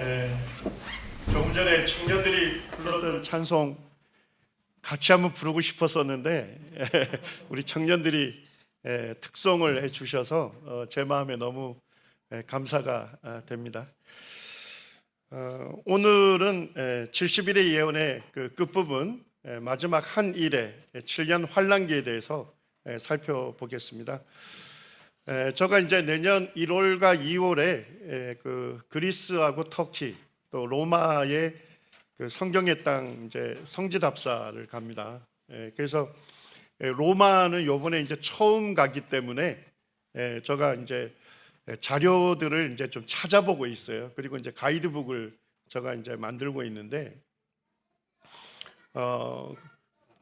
예, 조금 전에 청년들이 불렀던 찬송 같이 한번 부르고 싶었었는데 우리 청년들이 특송을 해주셔서 제 마음에 너무 감사가 됩니다. 오늘은 70일의 예언의 그 끝부분 마지막 한 일의 7년 환란기에 대해서 살펴보겠습니다. 제가 이제 내년 1월과 2월에 그 그리스하고 터키 또 로마의 그 성경의 땅 이제 성지답사를 갑니다. 그래서 로마는 요번에 이제 처음 가기 때문에 제가 이제 자료들을 이제 좀 찾아보고 있어요. 그리고 이제 가이드북을 제가 이제 만들고 있는데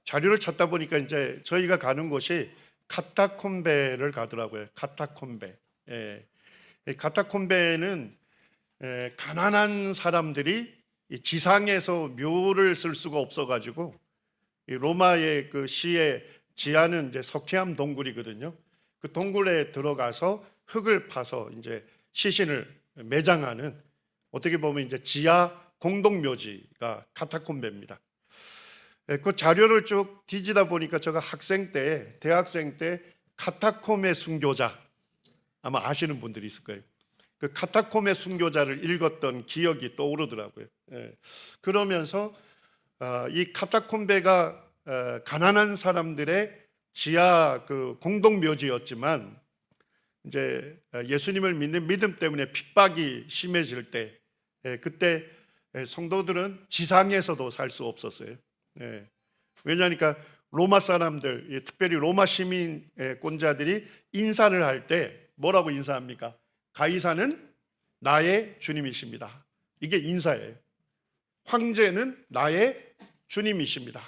자료를 찾다 보니까 이제 저희가 가는 곳이 카타콤베를 가더라고요. 카타콤베. 카타콤베는 가난한 사람들이 지상에서 묘를 쓸 수가 없어가지고 로마의 그 시의 지하는 이제 석회암 동굴이거든요. 그 동굴에 들어가서 흙을 파서 이제 시신을 매장하는 어떻게 보면 이제 지하 공동묘지가 카타콤베입니다. 그 자료를 쭉 뒤지다 보니까 제가 대학생 때 카타콤의 순교자 아마 아시는 분들이 있을 거예요. 그 카타콤의 순교자를 읽었던 기억이 떠오르더라고요. 그러면서 이 카타콤베가 가난한 사람들의 지하 그 공동묘지였지만 이제 예수님을 믿는 믿음 때문에 핍박이 심해질 때 그때 성도들은 지상에서도 살 수 없었어요. 왜냐하니까 로마 사람들, 특별히 로마 시민권자들이 인사를 할 때 뭐라고 인사합니까? 가이사는 나의 주님이십니다. 이게 인사예요. 황제는 나의 주님이십니다.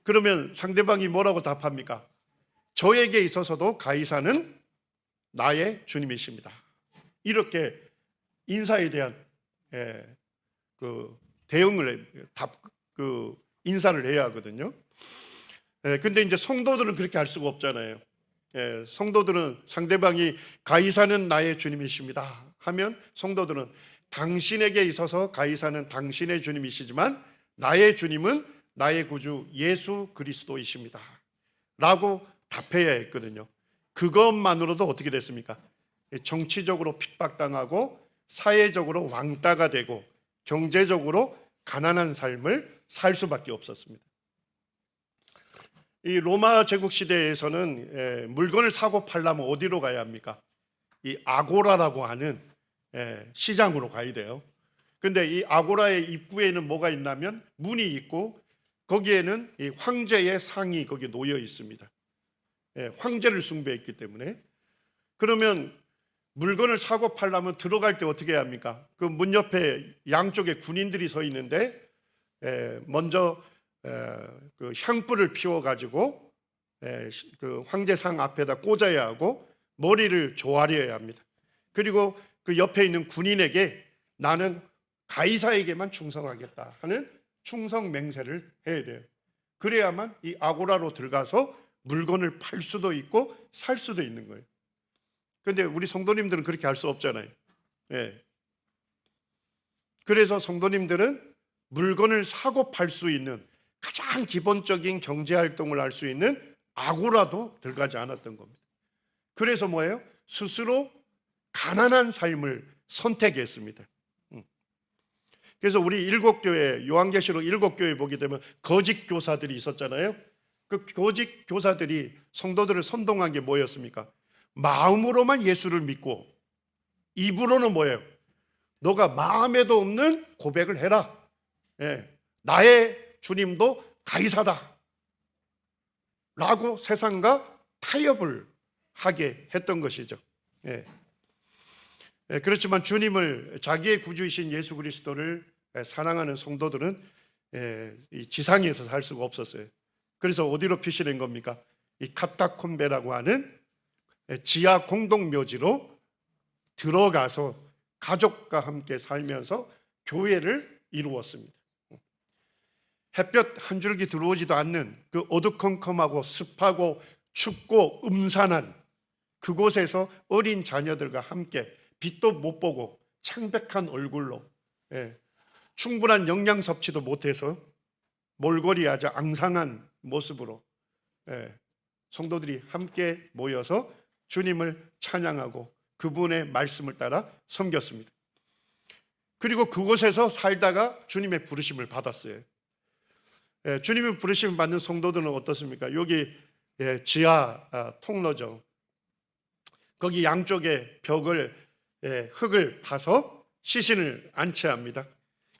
그러면 상대방이 뭐라고 답합니까? 저에게 있어서도 가이사는 나의 주님이십니다. 이렇게 인사에 대한 그 대응을 인사를 해야 하거든요. 근데 이제 성도들은 그렇게 할 수가 없잖아요. 성도들은 상대방이 가이사는 나의 주님이십니다 하면 성도들은 당신에게 있어서 가이사는 당신의 주님이시지만 나의 주님은 나의 구주 예수 그리스도이십니다 라고 답해야 했거든요. 그것만으로도 어떻게 됐습니까? 정치적으로 핍박당하고 사회적으로 왕따가 되고 경제적으로 가난한 삶을 살 수밖에 없었습니다. 이 로마 제국 시대에서는 물건을 사고 팔려면 어디로 가야 합니까? 이 아고라라고 하는 시장으로 가야 돼요. 근데 이 아고라의 입구에는 뭐가 있냐면 문이 있고 거기에는 이 황제의 상이 거기에 놓여 있습니다. 황제를 숭배했기 때문에. 그러면 물건을 사고 팔려면 들어갈 때 어떻게 해야 합니까? 그 문 옆에 양쪽에 군인들이 서 있는데 먼저 그 향불을 피워가지고 그 황제상 앞에다 꽂아야 하고 머리를 조아려야 합니다. 그리고 그 옆에 있는 군인에게 나는 가이사에게만 충성하겠다 하는 충성 맹세를 해야 돼요. 그래야만 이 아고라로 들어가서 물건을 팔 수도 있고 살 수도 있는 거예요. 그런데 우리 성도님들은 그렇게 할 수 없잖아요. 그래서 성도님들은 물건을 사고 팔 수 있는 가장 기본적인 경제활동을 할 수 있는 아고라도 들어가지 않았던 겁니다. 그래서 뭐예요? 스스로 가난한 삶을 선택했습니다. 그래서 우리 일곱 교회, 요한계시록 일곱 교회 보게 되면 거짓 교사들이 있었잖아요. 그 거짓 교사들이 성도들을 선동한 게 뭐였습니까? 마음으로만 예수를 믿고 입으로는 뭐예요? 너가 마음에도 없는 고백을 해라. 나의 주님도 가이사다 라고 세상과 타협을 하게 했던 것이죠. 그렇지만 주님을, 자기의 구주이신 예수 그리스도를 사랑하는 성도들은 이 지상에서 살 수가 없었어요. 그래서 어디로 피신한 겁니까? 이 카타콤베라고 하는 지하 공동묘지로 들어가서 가족과 함께 살면서 교회를 이루었습니다. 햇볕 한 줄기 들어오지도 않는 그 어두컴컴하고 습하고 춥고 음산한 그곳에서 어린 자녀들과 함께 빛도 못 보고 창백한 얼굴로 예, 충분한 영양 섭취도 못해서 몰골이 아주 앙상한 모습으로 성도들이 함께 모여서 주님을 찬양하고 그분의 말씀을 따라 섬겼습니다. 그리고 그곳에서 살다가 주님의 부르심을 받았어요. 주님의 부르심을 받는 성도들은 어떻습니까? 여기 지하 통로죠. 거기 양쪽에 벽을 흙을 파서 시신을 안치합니다.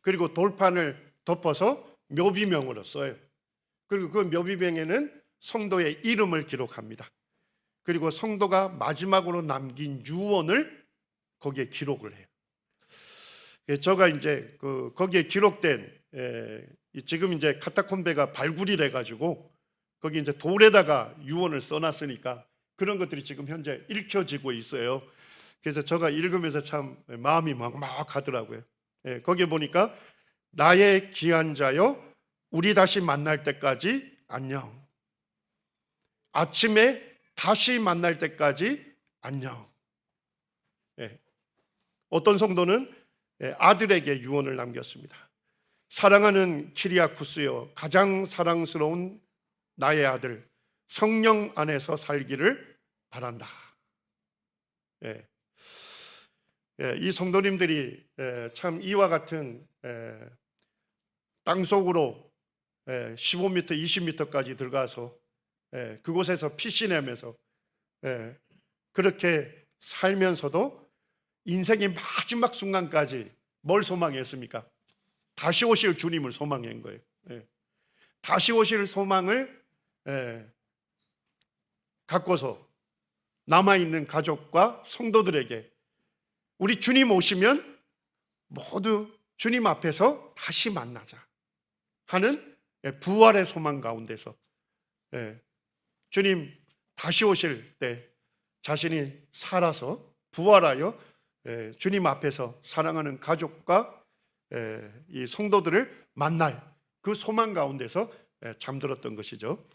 그리고 돌판을 덮어서 묘비명으로 써요. 그리고 그 묘비명에는 성도의 이름을 기록합니다. 그리고 성도가 마지막으로 남긴 유언을 거기에 기록을 해요. 제가 이제 거기에 기록된 지금 이제 카타콤베가 발굴이 돼가지고 거기 이제 돌에다가 유언을 써놨으니까 그런 것들이 지금 현재 읽혀지고 있어요. 그래서 제가 읽으면서 참 마음이 막막하더라고요. 거기에 보니까 나의 귀한 자여 우리 다시 만날 때까지 안녕. 아침에 다시 만날 때까지 안녕. 어떤 성도는 아들에게 유언을 남겼습니다. 사랑하는 키리아쿠스여, 가장 사랑스러운 나의 아들, 성령 안에서 살기를 바란다. 이 성도님들이 참 이와 같은 땅속으로 15m, 20m까지 들어가서 그곳에서 피신하면서 그렇게 살면서도 인생의 마지막 순간까지 뭘 소망했습니까? 다시 오실 주님을 소망한 거예요. 다시 오실 소망을 갖고서 남아있는 가족과 성도들에게 우리 주님 오시면 모두 주님 앞에서 다시 만나자 하는 부활의 소망 가운데서 주님 다시 오실 때 자신이 살아서 부활하여 주님 앞에서 사랑하는 가족과 이 성도들을 만날 그 소망 가운데서 잠들었던 것이죠.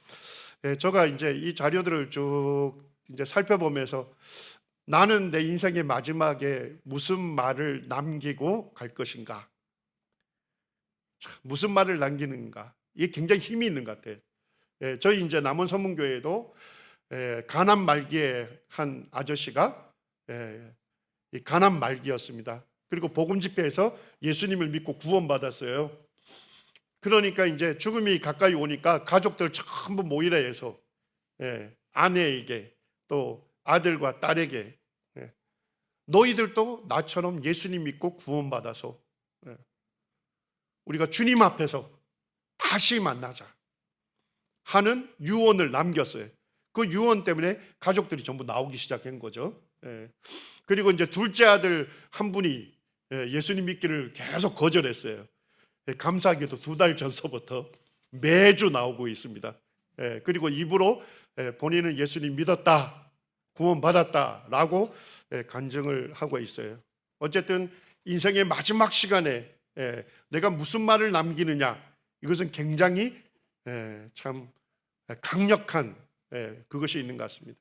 제가 이제 이 자료들을 쭉 이제 살펴보면서 나는 내 인생의 마지막에 무슨 말을 남기고 갈 것인가, 무슨 말을 남기는가, 이게 굉장히 힘이 있는 것 같아요. 저희 이제 남원서문교회도 간암 말기에 한 아저씨가 간암 말기였습니다. 그리고 복음 집회에서 예수님을 믿고 구원받았어요. 그러니까 이제 죽음이 가까이 오니까 가족들 전부 모이라 해서 아내에게 또 아들과 딸에게 너희들도 나처럼 예수님 믿고 구원받아서 우리가 주님 앞에서 다시 만나자 하는 유언을 남겼어요. 그 유언 때문에 가족들이 전부 나오기 시작한 거죠. 그리고 이제 둘째 아들 한 분이 예수님 믿기를 계속 거절했어요. 감사하게도 2달 전서부터 매주 나오고 있습니다. 그리고 입으로 본인은 예수님 믿었다, 구원받았다라고 간증을 하고 있어요. 어쨌든 인생의 마지막 시간에 내가 무슨 말을 남기느냐, 이것은 굉장히 참 강력한 그것이 있는 것 같습니다.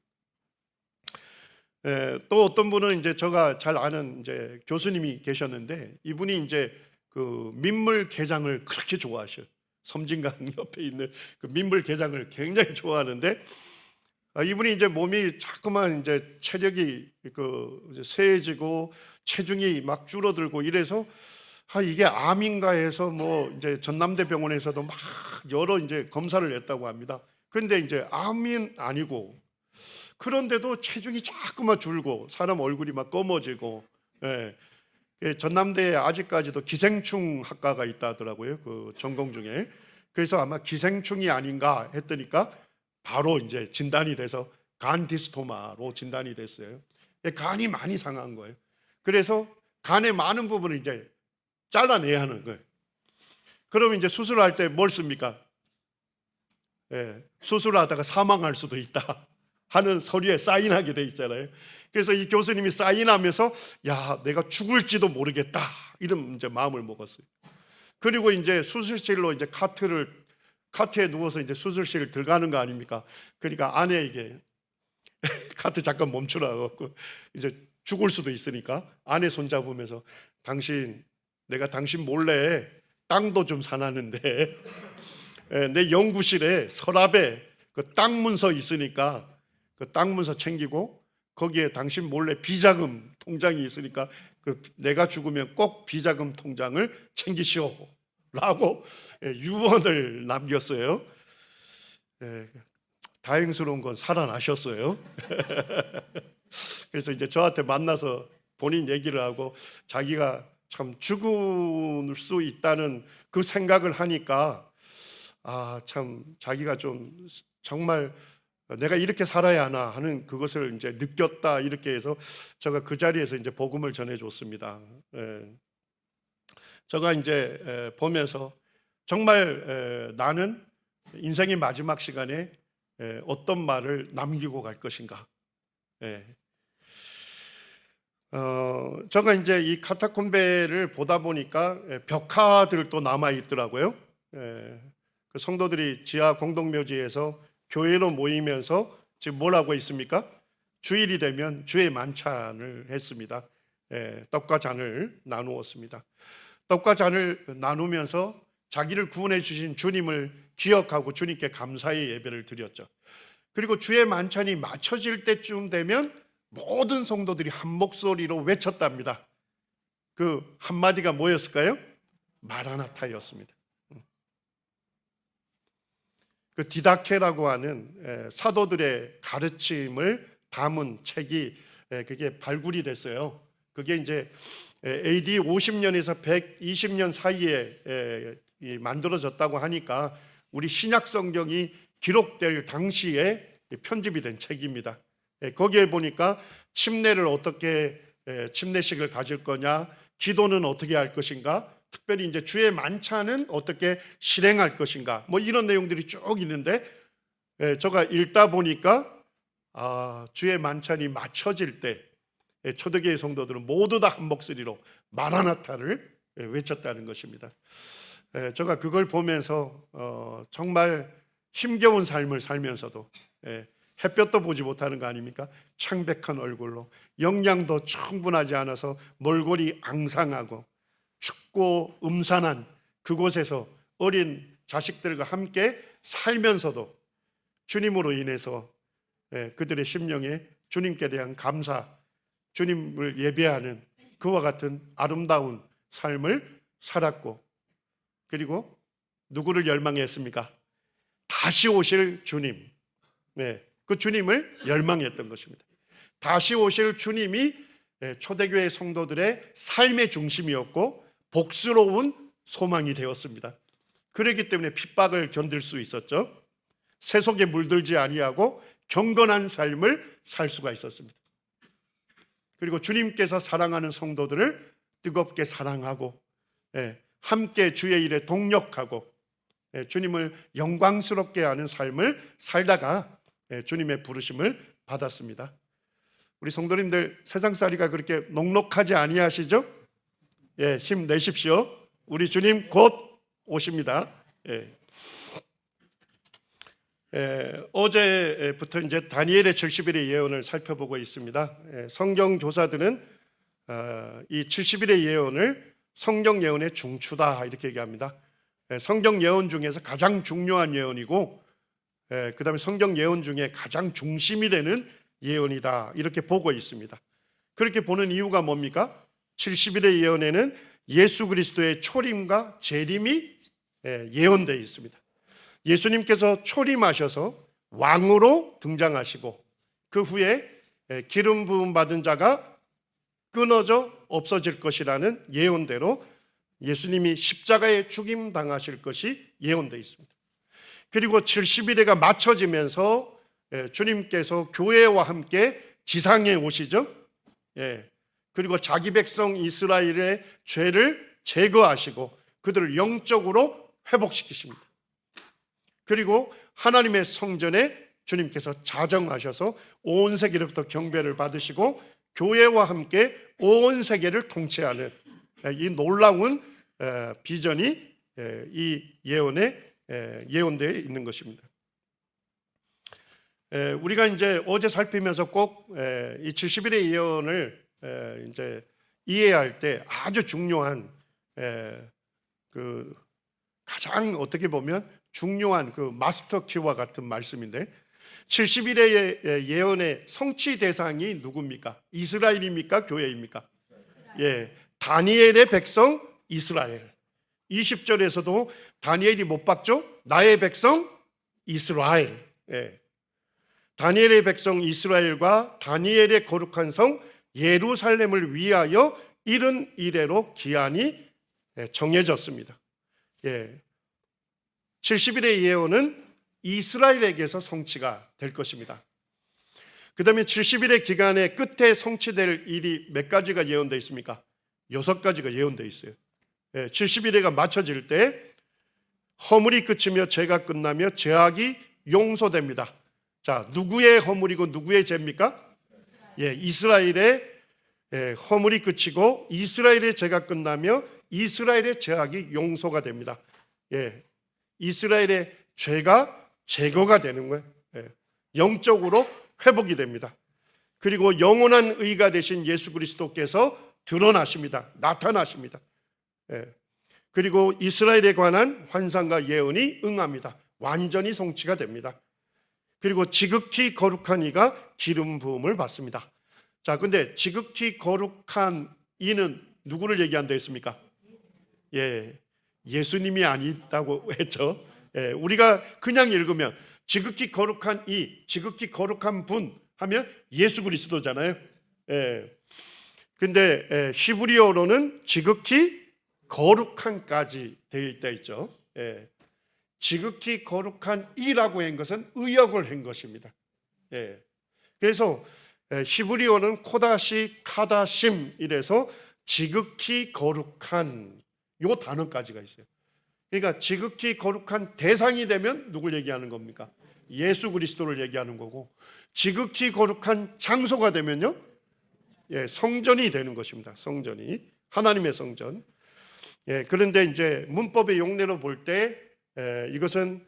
또 어떤 분은 이제 제가 잘 아는 이제 교수님이 계셨는데 이분이 이제 그 민물 게장을 그렇게 좋아하셔요. 섬진강 옆에 있는 그 민물 게장을 굉장히 좋아하는데 이분이 이제 몸이 자꾸만 이제 체력이 그 쇠해지고 체중이 막 줄어들고 이래서 이게 암인가 해서 뭐 이제 전남대병원에서도 막 여러 이제 검사를 했다고 합니다. 그런데 이제 암인 아니고 그런데도 체중이 자꾸만 줄고 사람 얼굴이 막 검어지고 전남대에 아직까지도 기생충 학과가 있다 하더라고요. 그 전공 중에. 그래서 아마 기생충이 아닌가 했더니까 바로 이제 진단이 돼서 간디스토마로 진단이 됐어요. 간이 많이 상한 거예요. 그래서 간의 많은 부분을 이제 잘라내야 하는 거예요. 그러면 이제 수술할 때 뭘 씁니까? 수술하다가 사망할 수도 있다 하는 서류에 사인하게 돼 있잖아요. 그래서 이 교수님이 사인하면서 야, 내가 죽을지도 모르겠다 이런 이제 마음을 먹었어요. 그리고 이제 수술실로 이제 카트에 누워서 이제 수술실 들어가는 거 아닙니까? 그러니까 아내에게 카트 잠깐 멈추라고 이제 죽을 수도 있으니까 아내 손잡으면서 당신 내가 당신 몰래 땅도 좀 사놨는데 내 연구실에 서랍에 그 땅 문서 있으니까 그 땅 문서 챙기고 거기에 당신 몰래 비자금 통장이 있으니까 그 내가 죽으면 꼭 비자금 통장을 챙기시오 라고 유언을 남겼어요. 다행스러운 건 살아나셨어요. 그래서 이제 저한테 만나서 본인 얘기를 하고 자기가 참 죽을 수 있다는 그 생각을 하니까 참 자기가 좀 정말 내가 이렇게 살아야 하나 하는 그것을 이제 느꼈다 이렇게 해서 제가 그 자리에서 이제 복음을 전해줬습니다. 제가 이제 보면서 정말 나는 인생의 마지막 시간에 어떤 말을 남기고 갈 것인가. 제가 이제 이 카타콤베를 보다 보니까 벽화들도 남아 있더라고요. 그 성도들이 지하 공동묘지에서 교회로 모이면서 지금 뭘 하고 있습니까? 주일이 되면 주의 만찬을 했습니다. 떡과 잔을 나누었습니다. 떡과 잔을 나누면서 자기를 구원해 주신 주님을 기억하고 주님께 감사의 예배를 드렸죠. 그리고 주의 만찬이 마쳐질 때쯤 되면 모든 성도들이 한 목소리로 외쳤답니다. 그 한마디가 뭐였을까요? 마라나타였습니다. 그 디다케라고 하는 사도들의 가르침을 담은 책이 그게 발굴이 됐어요. 그게 이제 AD 50년에서 120년 사이에 만들어졌다고 하니까 우리 신약 성경이 기록될 당시에 편집이 된 책입니다. 거기에 보니까 침례를 어떻게 침례식을 가질 거냐, 기도는 어떻게 할 것인가, 특별히 이제 주의 만찬은 어떻게 실행할 것인가, 뭐 이런 내용들이 쭉 있는데 제가 읽다 보니까 주의 만찬이 마쳐질 때 초대교회 성도들은 모두 다 한 목소리로 마라나타를 외쳤다는 것입니다. 제가 그걸 보면서 정말 힘겨운 삶을 살면서도 햇볕도 보지 못하는 거 아닙니까? 창백한 얼굴로 영양도 충분하지 않아서 몰골이 앙상하고 춥고 음산한 그곳에서 어린 자식들과 함께 살면서도 주님으로 인해서 그들의 심령에 주님께 대한 감사, 주님을 예배하는 그와 같은 아름다운 삶을 살았고, 그리고 누구를 열망했습니까? 다시 오실 주님, 그 주님을 열망했던 것입니다. 다시 오실 주님이 초대교회 성도들의 삶의 중심이었고 복스러운 소망이 되었습니다. 그렇기 때문에 핍박을 견딜 수 있었죠. 세속에 물들지 아니하고 경건한 삶을 살 수가 있었습니다. 그리고 주님께서 사랑하는 성도들을 뜨겁게 사랑하고 함께 주의 일에 동력하고 주님을 영광스럽게 하는 삶을 살다가 주님의 부르심을 받았습니다. 우리 성도님들 세상살이가 그렇게 녹록하지 아니하시죠? 힘내십시오. 우리 주님 곧 오십니다. 어제부터 이제 다니엘의 70일의 예언을 살펴보고 있습니다. 성경 교사들은 이 70일의 예언을 성경 예언의 중추다 이렇게 얘기합니다. 성경 예언 중에서 가장 중요한 예언이고 그 다음에 성경 예언 중에 가장 중심이 되는 예언이다 이렇게 보고 있습니다. 그렇게 보는 이유가 뭡니까? 70일의 예언에는 예수 그리스도의 초림과 재림이 예언되어 있습니다. 예수님께서 초림하셔서 왕으로 등장하시고 그 후에 기름 부음 받은 자가 끊어져 없어질 것이라는 예언대로 예수님이 십자가에 죽임 당하실 것이 예언되어 있습니다. 그리고 70일에가 맞춰지면서 주님께서 교회와 함께 지상에 오시죠. 그리고 자기 백성 이스라엘의 죄를 제거하시고 그들을 영적으로 회복시키십니다. 그리고 하나님의 성전에 주님께서 자정하셔서 온 세계로부터 경배를 받으시고 교회와 함께 온 세계를 통치하는 이 놀라운 비전이 이 예언에 예언되어 있는 것입니다. 우리가 이제 어제 살피면서 꼭 이 70일의 예언을 이제 이해할 때 아주 중요한 그 가장 어떻게 보면 중요한 그 마스터 키와 같은 말씀인데 70일의 예언의 성취 대상이 누굽니까? 이스라엘입니까? 교회입니까? 예, 다니엘의 백성 이스라엘. 20절에서도 다니엘이 못 박죠? 나의 백성 이스라엘. 예. 다니엘의 백성 이스라엘과 다니엘의 거룩한 성 예루살렘을 위하여 이른 이래로 기한이 정해졌습니다. 예. 70일의 예언은 이스라엘에게서 성취가 될 것입니다. 그 다음에 70일의 기간의 끝에 성취될 일이 몇 가지가 예언되어 있습니까? 6가지가 예언되어 있어요. 70일에가 맞춰질 때 허물이 그치며 죄가 끝나며 죄악이 용서됩니다. 자, 누구의 허물이고 누구의 죄입니까? 예, 이스라엘의 허물이 그치고 이스라엘의 죄가 끝나며 이스라엘의 죄악이 용서가 됩니다. 예, 이스라엘의 죄가 제거가 되는 거예요. 예, 영적으로 회복이 됩니다. 그리고 영원한 의가 되신 예수 그리스도께서 드러나십니다. 나타나십니다. 예, 그리고 이스라엘에 관한 환상과 예언이 응합니다. 완전히 성취가 됩니다. 그리고 지극히 거룩한 이가 기름 부음을 받습니다. 자, 근데 지극히 거룩한 이는 누구를 얘기한다 했습니까? 예, 예수님이 아니다고 했죠. 예, 우리가 그냥 읽으면 지극히 거룩한 이, 지극히 거룩한 분 하면 예수 그리스도잖아요. 예, 근데 히브리어로는 지극히 거룩한까지 되어 있다 있죠. 예, 지극히 거룩한 이라고 한 것은 의역을 한 것입니다. 예, 그래서 히브리어는 코다시 카다심 이래서 지극히 거룩한 요 단어까지가 있어요. 그러니까 지극히 거룩한 대상이 되면 누굴 얘기하는 겁니까? 예수 그리스도를 얘기하는 거고, 지극히 거룩한 장소가 되면요, 예, 성전이 되는 것입니다. 성전이 하나님의 성전. 예, 그런데 이제 문법의 용례로 볼 때 이것은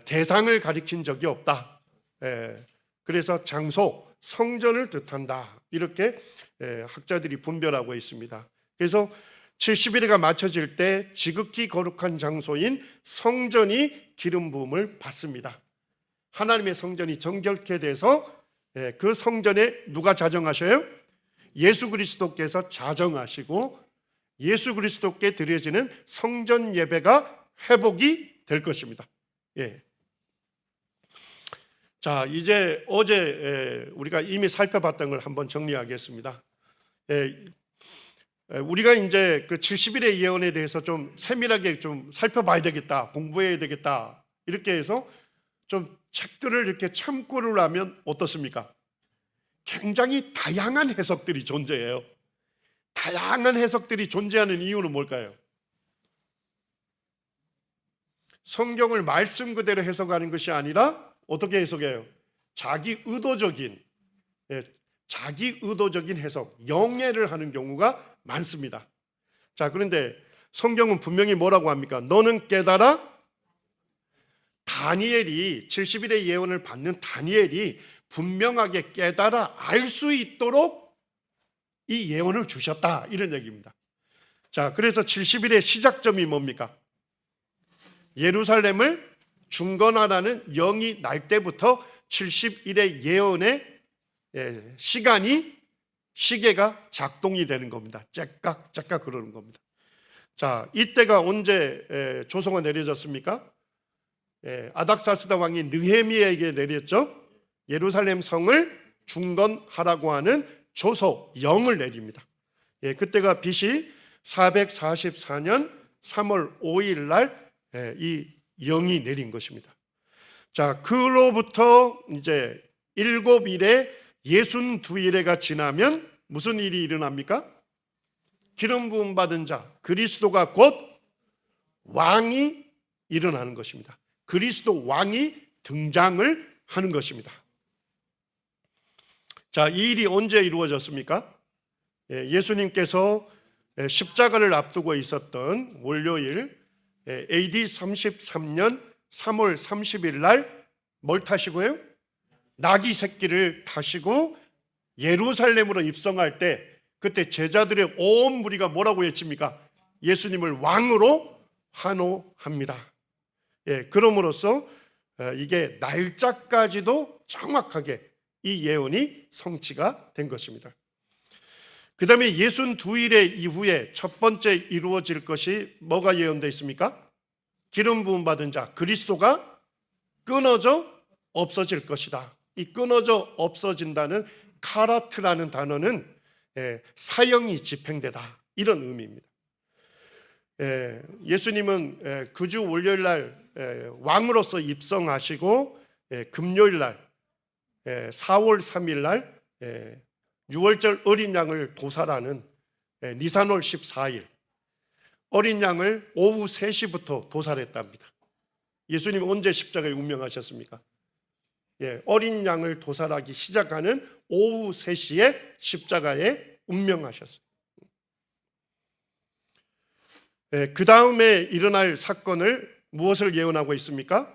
대상을 가리킨 적이 없다. 그래서 장소, 성전을 뜻한다. 이렇게 학자들이 분별하고 있습니다. 그래서 70일에가 맞춰질 때 지극히 거룩한 장소인 성전이 기름 부음을 받습니다. 하나님의 성전이 정결케 돼서 그 성전에 누가 자정하셔요? 예수 그리스도께서 자정하시고 예수 그리스도께 드려지는 성전 예배가 회복이 될 것입니다. 예. 자, 이제 어제 우리가 이미 살펴봤던 걸 한번 정리하겠습니다. 우리가 이제 그 70일의 예언에 대해서 좀 세밀하게 좀 살펴봐야 되겠다, 공부해야 되겠다, 이렇게 해서 좀 책들을 이렇게 참고를 하면 어떻습니까? 굉장히 다양한 해석들이 존재해요. 다양한 해석들이 존재하는 이유는 뭘까요? 성경을 말씀 그대로 해석하는 것이 아니라 어떻게 해석해요? 자기 의도적인 해석, 영해를 하는 경우가 많습니다. 자, 그런데 성경은 분명히 뭐라고 합니까? 너는 깨달아. 다니엘이 70일의 예언을 받는 다니엘이 분명하게 깨달아 알 수 있도록 이 예언을 주셨다, 이런 얘기입니다. 자, 그래서 70일의 시작점이 뭡니까? 예루살렘을 중건하라는 영이 날 때부터 70일의 예언의 시계가 작동이 되는 겁니다. 째깍 그러는 겁니다. 자, 이때가 언제 조서가 내려졌습니까? 아닥사스다 왕이 느헤미야에게 내렸죠. 예루살렘 성을 중건하라고 하는 조서 영을 내립니다. 그때가 BC 444년 3월 5일 날 이 영이 내린 것입니다. 자, 그로부터 이제 7일에 62일에가 지나면 무슨 일이 일어납니까? 기름 부음 받은 자 그리스도가 곧 왕이 일어나는 것입니다. 그리스도 왕이 등장을 하는 것입니다. 자, 이 일이 언제 이루어졌습니까? 예수님께서 십자가를 앞두고 있었던 월요일 AD 33년 3월 30일 날 뭘 타시고요? 나귀 새끼를 타시고 예루살렘으로 입성할 때 그때 제자들의 온 무리가 뭐라고 외칩니까? 예수님을 왕으로 환호합니다. 그럼으로써 이게 날짜까지도 정확하게 이 예언이 성취가 된 것입니다. 그 다음에 62일의 이후에 첫 번째 이루어질 것이 뭐가 예언되어 있습니까? 기름 부음 받은 자 그리스도가 끊어져 없어질 것이다. 이 끊어져 없어진다는 카라트라는 단어는 사형이 집행되다, 이런 의미입니다. 예수님은 그주 월요일날 왕으로서 입성하시고 금요일날 4월 3일날 유월절 어린 양을 도살하는 니산월 14일 어린 양을 오후 3시부터 도살했답니다. 예수님 언제 십자가에 운명하셨습니까? 어린 양을 도살하기 시작하는 오후 3시에 십자가에 운명하셨어요. 그 다음에 일어날 사건을 무엇을 예언하고 있습니까?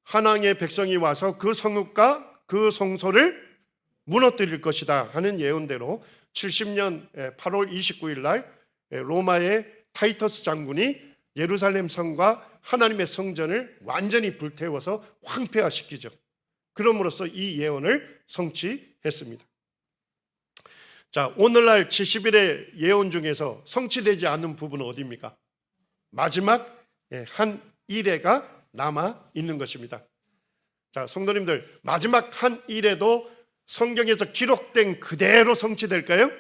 한왕의 백성이 와서 그 성읍과 그 성소를 무너뜨릴 것이다 하는 예언대로 70년 8월 29일 날 로마의 타이터스 장군이 예루살렘 성과 하나님의 성전을 완전히 불태워서 황폐화시키죠. 그럼으로써 이 예언을 성취했습니다. 자, 오늘날 70일의 예언 중에서 성취되지 않은 부분은 어디입니까? 마지막 한 일회가 남아 있는 것입니다. 자, 성도님들, 마지막 한 일회도 성경에서 기록된 그대로 성취될까요?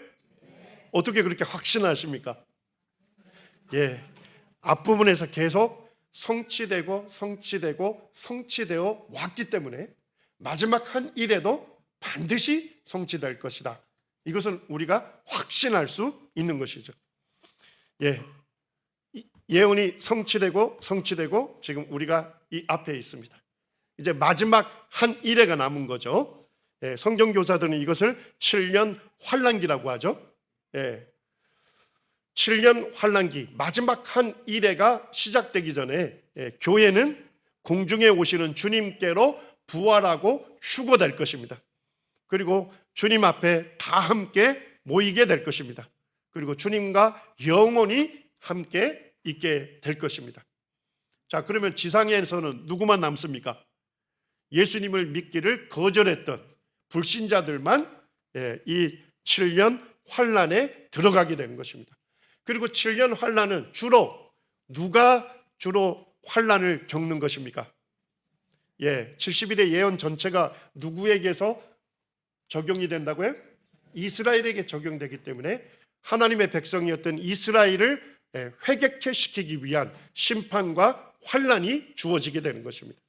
어떻게 그렇게 확신하십니까? 앞부분에서 계속 성취되고 성취되어 왔기 때문에 마지막 한 일에도 반드시 성취될 것이다. 이것은 우리가 확신할 수 있는 것이죠. 예언이 성취되고 지금 우리가 이 앞에 있습니다. 이제 마지막 한 일회가 남은 거죠. 성경교사들은 이것을 7년 환란기라고 하죠. 7년 환란기, 마지막 한 일회가 시작되기 전에 교회는 공중에 오시는 주님께로 부활하고 휴거될 것입니다. 그리고 주님 앞에 다 함께 모이게 될 것입니다. 그리고 주님과 영원히 함께 있게 될 것입니다. 자, 그러면 지상에서는 누구만 남습니까? 예수님을 믿기를 거절했던 불신자들만 이 7년 환란에 들어가게 되는 것입니다. 그리고 7년 환란은 누가 주로 환란을 겪는 것입니까? 70일의 예언 전체가 누구에게서 적용이 된다고요? 이스라엘에게 적용되기 때문에 하나님의 백성이었던 이스라엘을 회개케 시키기 위한 심판과 환란이 주어지게 되는 것입니다.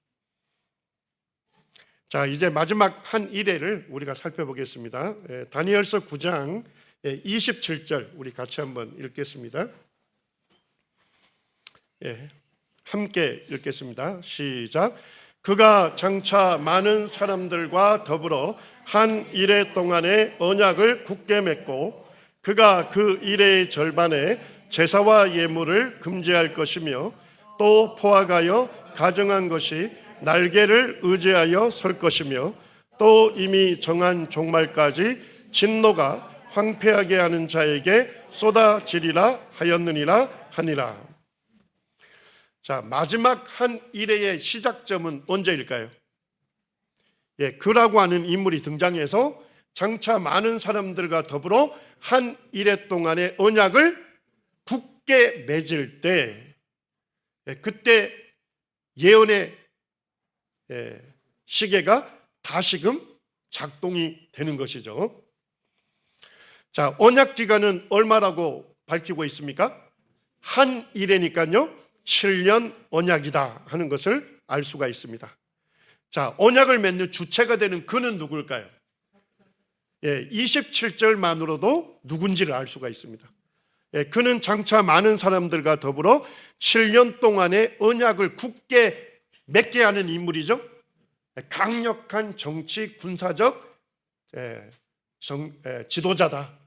자, 이제 마지막 한 일회를 우리가 살펴보겠습니다. 다니엘서 9장 27절 우리 같이 한번 읽겠습니다. 함께 읽겠습니다. 시작. 그가 장차 많은 사람들과 더불어 한 일회 동안의 언약을 굳게 맺고 그가 그 일회의 절반에 제사와 예물을 금지할 것이며 또 포악하여 가증한 것이 날개를 의지하여 설 것이며 또 이미 정한 종말까지 진노가 황폐하게 하는 자에게 쏟아지리라 하였느니라 하니라. 자, 마지막 한 일회의 시작점은 언제일까요? 그라고 하는 인물이 등장해서 장차 많은 사람들과 더불어 한 일회 동안의 언약을 굳게 맺을 때, 그때 예언의 시계가 다시금 작동이 되는 것이죠. 자, 언약 기간은 얼마라고 밝히고 있습니까? 한 일회니까요 7년 언약이다 하는 것을 알 수가 있습니다. 자, 언약을 맺는 주체가 되는 그는 누굴까요? 27절만으로도 누군지를 알 수가 있습니다. 그는 장차 많은 사람들과 더불어 7년 동안의 언약을 굳게 맺게 하는 인물이죠. 강력한 정치 군사적 지도자다,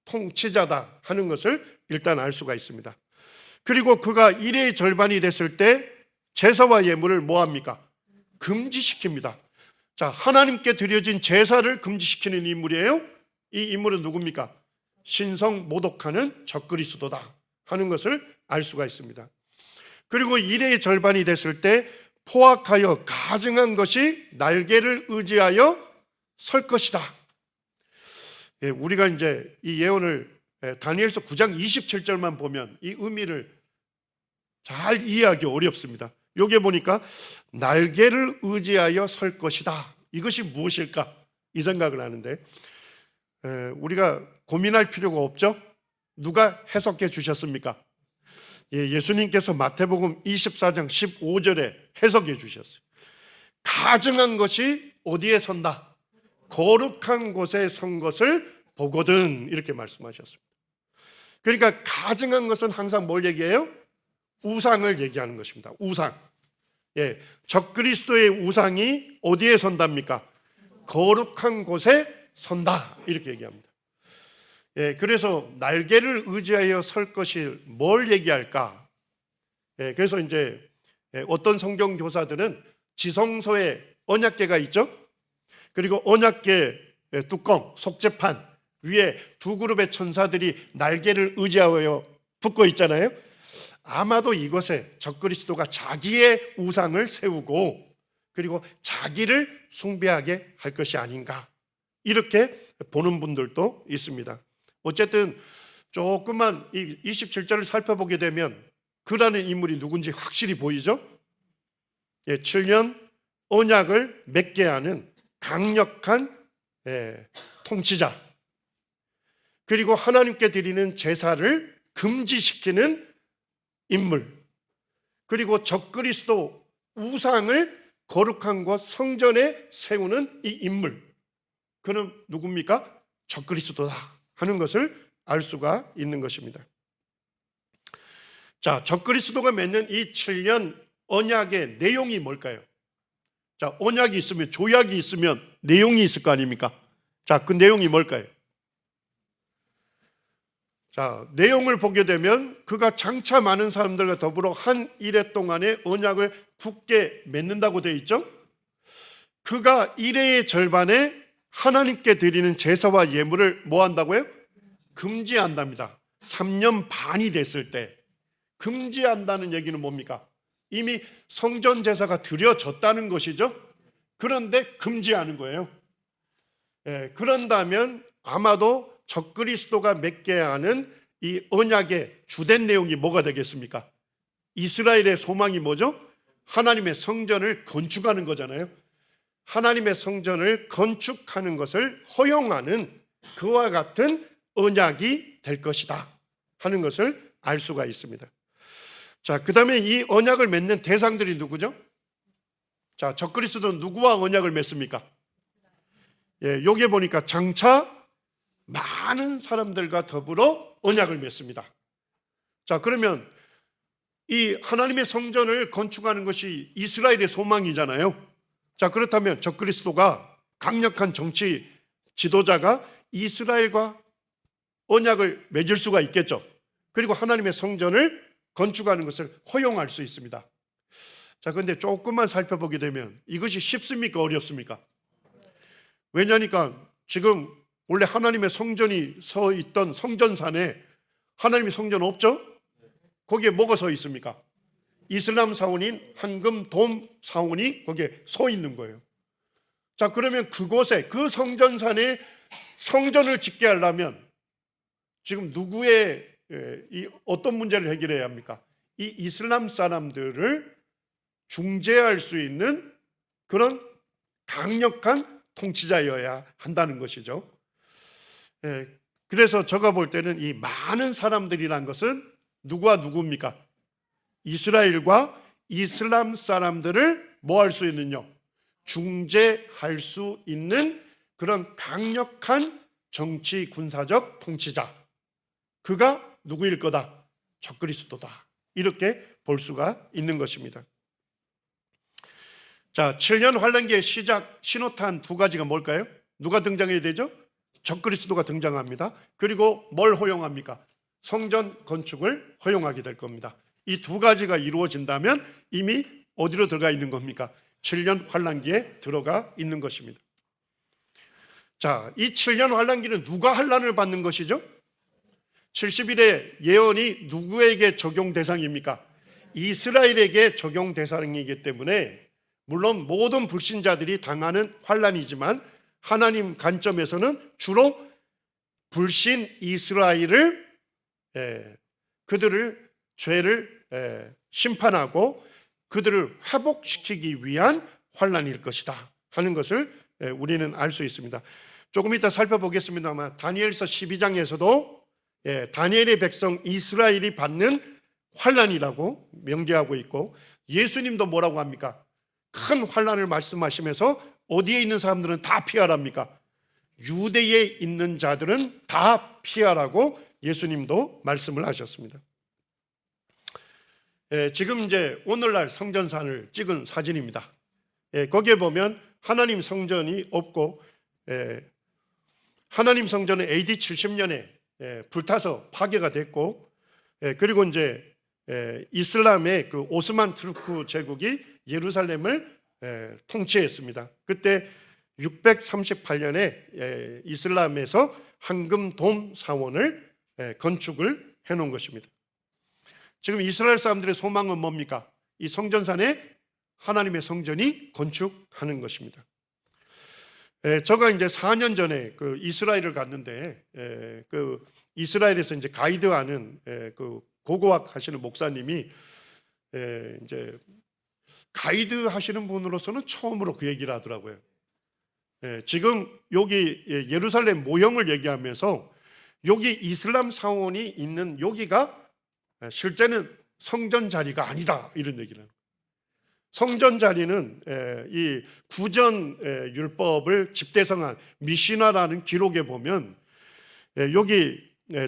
통치자다 하는 것을 일단 알 수가 있습니다. 그리고 그가 일회의 절반이 됐을 때 제사와 예물을 뭐합니까? 금지시킵니다. 자, 하나님께 드려진 제사를 금지시키는 인물이에요. 이 인물은 누굽니까? 신성 모독하는 적그리스도다 하는 것을 알 수가 있습니다. 그리고 일의 절반이 됐을 때 포악하여 가증한 것이 날개를 의지하여 설 것이다. 우리가 이제 이 예언을 다니엘서 9장 27절만 보면 이 의미를 잘 이해하기 어렵습니다. 여기에 보니까 날개를 의지하여 설 것이다. 이것이 무엇일까? 이 생각을 하는데 우리가 고민할 필요가 없죠? 누가 해석해 주셨습니까? 예수님께서 마태복음 24장 15절에 해석해 주셨어요. 가증한 것이 어디에 선다? 거룩한 곳에 선 것을 보거든, 이렇게 말씀하셨습니다. 그러니까 가증한 것은 항상 뭘 얘기해요? 우상을 얘기하는 것입니다. 우상. 적그리스도의 우상이 어디에 선답니까? 거룩한 곳에 선다, 이렇게 얘기합니다. 그래서 날개를 의지하여 설 것이 뭘 얘기할까? 그래서 이제 어떤 성경 교사들은 지성소에 언약궤가 있죠? 그리고 언약궤 뚜껑, 속죄판 위에 두 그룹의 천사들이 날개를 의지하여 붙고 있잖아요. 아마도 이것에 적그리스도가 자기의 우상을 세우고 그리고 자기를 숭배하게 할 것이 아닌가, 이렇게 보는 분들도 있습니다. 어쨌든 조금만 이 27절을 살펴보게 되면 그라는 인물이 누군지 확실히 보이죠? 7년 언약을 맺게 하는 강력한 통치자, 그리고 하나님께 드리는 제사를 금지시키는 인물, 그리고 적그리스도 우상을 거룩한 곳 성전에 세우는 이 인물, 그는 누굽니까? 적그리스도다 하는 것을 알 수가 있는 것입니다. 자, 적그리스도가 맺는 이 7년 언약의 내용이 뭘까요? 자, 언약이 있으면, 조약이 있으면 내용이 있을 거 아닙니까? 자, 그 내용이 뭘까요? 자, 내용을 보게 되면 그가 장차 많은 사람들과 더불어 한 일해 동안에 언약을 굳게 맺는다고 되어 있죠. 그가 일해의 절반에 하나님께 드리는 제사와 예물을 뭐 한다고요? 금지한답니다. 3년 반이 됐을 때 금지한다는 얘기는 뭡니까? 이미 성전 제사가 드려졌다는 것이죠. 그런데 금지하는 거예요. 그런다면 아마도 적그리스도가 맺게 하는 이 언약의 주된 내용이 뭐가 되겠습니까? 이스라엘의 소망이 뭐죠? 하나님의 성전을 건축하는 거잖아요. 하나님의 성전을 건축하는 것을 허용하는 그와 같은 언약이 될 것이다 하는 것을 알 수가 있습니다. 자, 그 다음에 이 언약을 맺는 대상들이 누구죠? 자, 적그리스도는 누구와 언약을 맺습니까? 여기에 보니까 장차 많은 사람들과 더불어 언약을 맺습니다. 자, 그러면 이 하나님의 성전을 건축하는 것이 이스라엘의 소망이잖아요. 자, 그렇다면 적그리스도가 강력한 정치 지도자가 이스라엘과 언약을 맺을 수가 있겠죠. 그리고 하나님의 성전을 건축하는 것을 허용할 수 있습니다. 자, 그런데 조금만 살펴보게 되면 이것이 쉽습니까? 어렵습니까? 왜냐니까 지금 원래 하나님의 성전이 서 있던 성전산에 하나님의 성전 없죠? 거기에 뭐가 서 있습니까? 이슬람 사원인 황금 돔 사원이 거기에 서 있는 거예요. 자, 그러면 그곳에 그 성전산에 성전을 짓게 하려면 지금 누구의 어떤 문제를 해결해야 합니까? 이 이슬람 사람들을 중재할 수 있는 그런 강력한 통치자여야 한다는 것이죠. 그래서 제가 볼 때는 이 많은 사람들이란 것은 누구와 누구입니까? 이스라엘과 이슬람 사람들을 뭐 할 수 있느냐? 중재할 수 있는 그런 강력한 정치 군사적 통치자, 그가 누구일 거다? 적그리스도다, 이렇게 볼 수가 있는 것입니다. 자, 7년 환란기의 시작 신호탄 두 가지가 뭘까요? 누가 등장해야 되죠? 적그리스도가 등장합니다. 그리고 뭘 허용합니까? 성전 건축을 허용하게 될 겁니다. 이 두 가지가 이루어진다면 이미 어디로 들어가 있는 겁니까? 7년 환란기에 들어가 있는 것입니다. 자, 이 7년 환란기는 누가 환란을 받는 것이죠? 70일의 예언이 누구에게 적용 대상입니까? 이스라엘에게 적용 대상이기 때문에 물론 모든 불신자들이 당하는 환난이지만 하나님 관점에서는 주로 불신 이스라엘을 그들을 죄를 심판하고 그들을 회복시키기 위한 환난일 것이다 하는 것을 우리는 알 수 있습니다. 조금 이따 살펴보겠습니다만 다니엘서 12장에서도 다니엘의 백성 이스라엘이 받는 환난이라고 명기하고 있고, 예수님도 뭐라고 합니까? 큰 환난을 말씀하시면서 어디에 있는 사람들은 다 피하랍니까? 유대에 있는 자들은 다 피하라고 예수님도 말씀을 하셨습니다. 지금 이제 오늘날 성전산을 찍은 사진입니다. 거기에 보면 하나님 성전이 없고, 하나님 성전은 AD 70년에 불타서 파괴가 됐고, 그리고 이제 이슬람의 그 오스만 투르크 제국이 예루살렘을 통치했습니다. 그때 638년에 이슬람에서 황금돔 사원을 건축을 해놓은 것입니다. 지금 이스라엘 사람들의 소망은 뭡니까? 이 성전산에 하나님의 성전이 건축하는 것입니다. 제가 이제 4년 전에 그 이스라엘을 갔는데, 그 이스라엘에서 이제 가이드하는 그 고고학 하시는 목사님이 이제 가이드 하시는 분으로서는 처음으로 그 얘기를 하더라고요. 지금 여기 예루살렘 모형을 얘기하면서 여기 이슬람 사원이 있는 여기가 실제는 성전 자리가 아니다, 이런 얘기를 합니다. 성전 자리는 이 구전 율법을 집대성한 미시나라는 기록에 보면 여기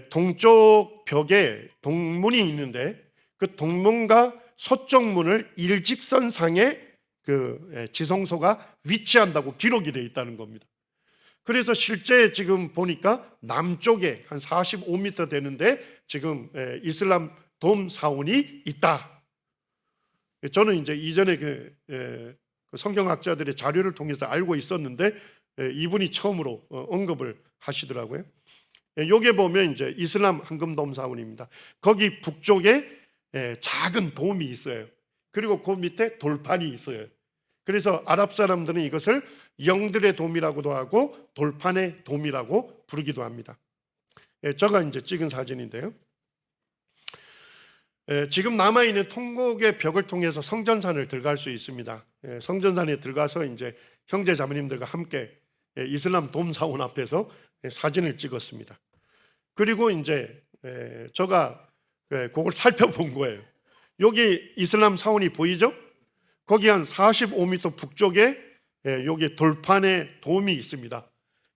동쪽 벽에 동문이 있는데 그 동문과 서쪽 문을 일직선상에 그 지성소가 위치한다고 기록이 되어 있다는 겁니다. 그래서 실제 지금 보니까 남쪽에 한 45m 되는데 지금 이슬람 돔 사원이 있다. 저는 이제 이전에 그 성경학자들의 자료를 통해서 알고 있었는데 이분이 처음으로 언급을 하시더라고요. 여기에 보면 이제 이슬람 황금돔 사원입니다. 거기 북쪽에 작은 돔이 있어요. 그리고 그 밑에 돌판이 있어요. 그래서 아랍 사람들은 이것을 영들의 돔이라고도 하고 돌판의 돔이라고 부르기도 합니다. 제가 이제 찍은 사진인데요. 지금 남아있는 통곡의 벽을 통해서 성전산을 들어갈 수 있습니다. 성전산에 들어가서 이제 형제 자매님들과 함께 이슬람 돔 사원 앞에서 사진을 찍었습니다. 그리고 이제 제가 그걸 살펴본 거예요. 여기 이슬람 사원이 보이죠? 거기 한 45m 북쪽에 여기 돌판에 돔이 있습니다.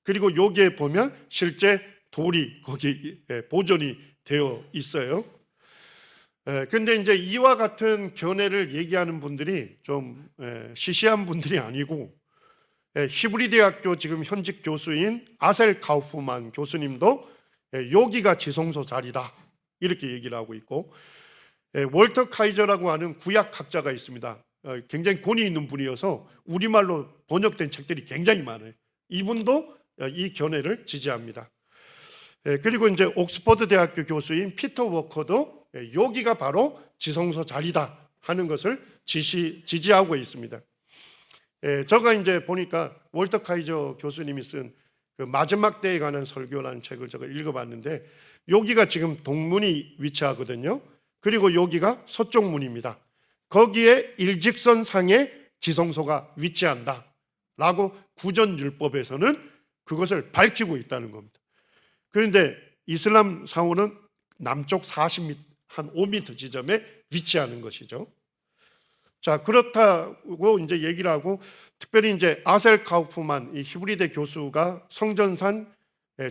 그리고 여기에 보면 실제 돌이 거기 보존이 되어 있어요. 근데 이제 이와 같은 견해를 얘기하는 분들이 좀 시시한 분들이 아니고, 히브리 대학교 지금 현직 교수인 아셀 카우프만 교수님도 여기가 지성소 자리다 이렇게 얘기를 하고 있고, 월터 카이저라고 하는 구약학자가 있습니다. 굉장히 권위 있는 분이어서 우리말로 번역된 책들이 굉장히 많아요. 이분도 이 견해를 지지합니다. 그리고 이제 옥스퍼드 대학교 교수인 피터 워커도 여기가 바로 지성소 자리다 하는 것을 지지하고 있습니다. 제가 이제 보니까 월터 카이저 교수님이 쓴 그 마지막 때에 관한 설교라는 책을 제가 읽어봤는데, 여기가 지금 동문이 위치하거든요. 그리고 여기가 서쪽 문입니다. 거기에 일직선상에 지성소가 위치한다 라고 구전율법에서는 그것을 밝히고 있다는 겁니다. 그런데 이슬람 사원은 남쪽 40m, 한 5m 지점에 위치하는 것이죠. 자, 그렇다고 이제 얘기를 하고, 특별히 이제 아셀 카우프만 이 히브리대 교수가 성전산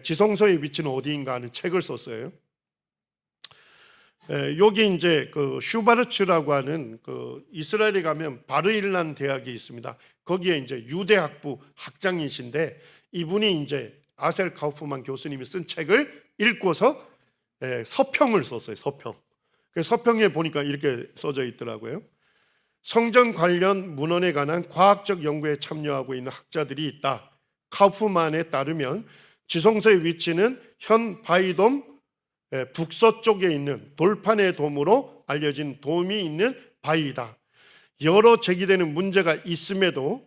지성소의 위치는 어디인가 하는 책을 썼어요. 여기 이제 그 슈바르츠라고 하는 그 이스라엘에 가면 바르일란 대학이 있습니다. 거기에 이제 유대학부 학장이신데, 이분이 이제 아셀 카우프만 교수님이 쓴 책을 읽고서 서평을 썼어요. 서평. 그 서평에 보니까 이렇게 써져 있더라고요. 성전 관련 문헌에 관한 과학적 연구에 참여하고 있는 학자들이 있다. 카우프만에 따르면 지성소의 위치는 현 바이돔 북서쪽에 있는 돌판의 돔으로 알려진 돔이 있는 바위이다. 여러 제기되는 문제가 있음에도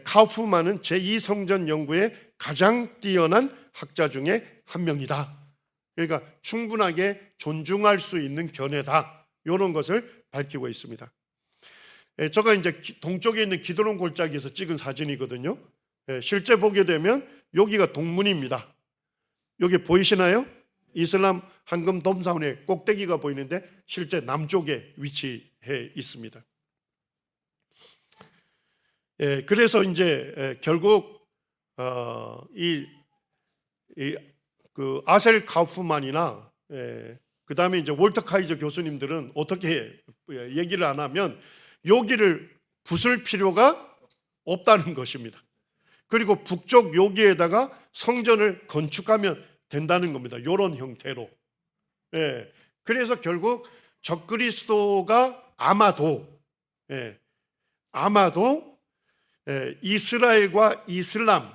카우프만은 제2성전 연구에 가장 뛰어난 학자 중에 한 명이다. 그러니까 충분하게 존중할 수 있는 견해다. 이런 것을 밝히고 있습니다. 제가 이제 동쪽에 있는 기드론 골짜기에서 찍은 사진이거든요. 실제 보게 되면 여기가 동문입니다. 여기 보이시나요? 이슬람 황금 돔사원의 꼭대기가 보이는데 실제 남쪽에 위치해 있습니다. 그래서 이제 결국 그 아셀 카우프만이나 그 다음에 이제 월터 카이저 교수님들은 어떻게 얘기를 안 하면 여기를 부술 필요가 없다는 것입니다. 그리고 북쪽 여기에다가 성전을 건축하면 된다는 겁니다. 이런 형태로. 그래서 결국 적그리스도가 아마도 이스라엘과 이슬람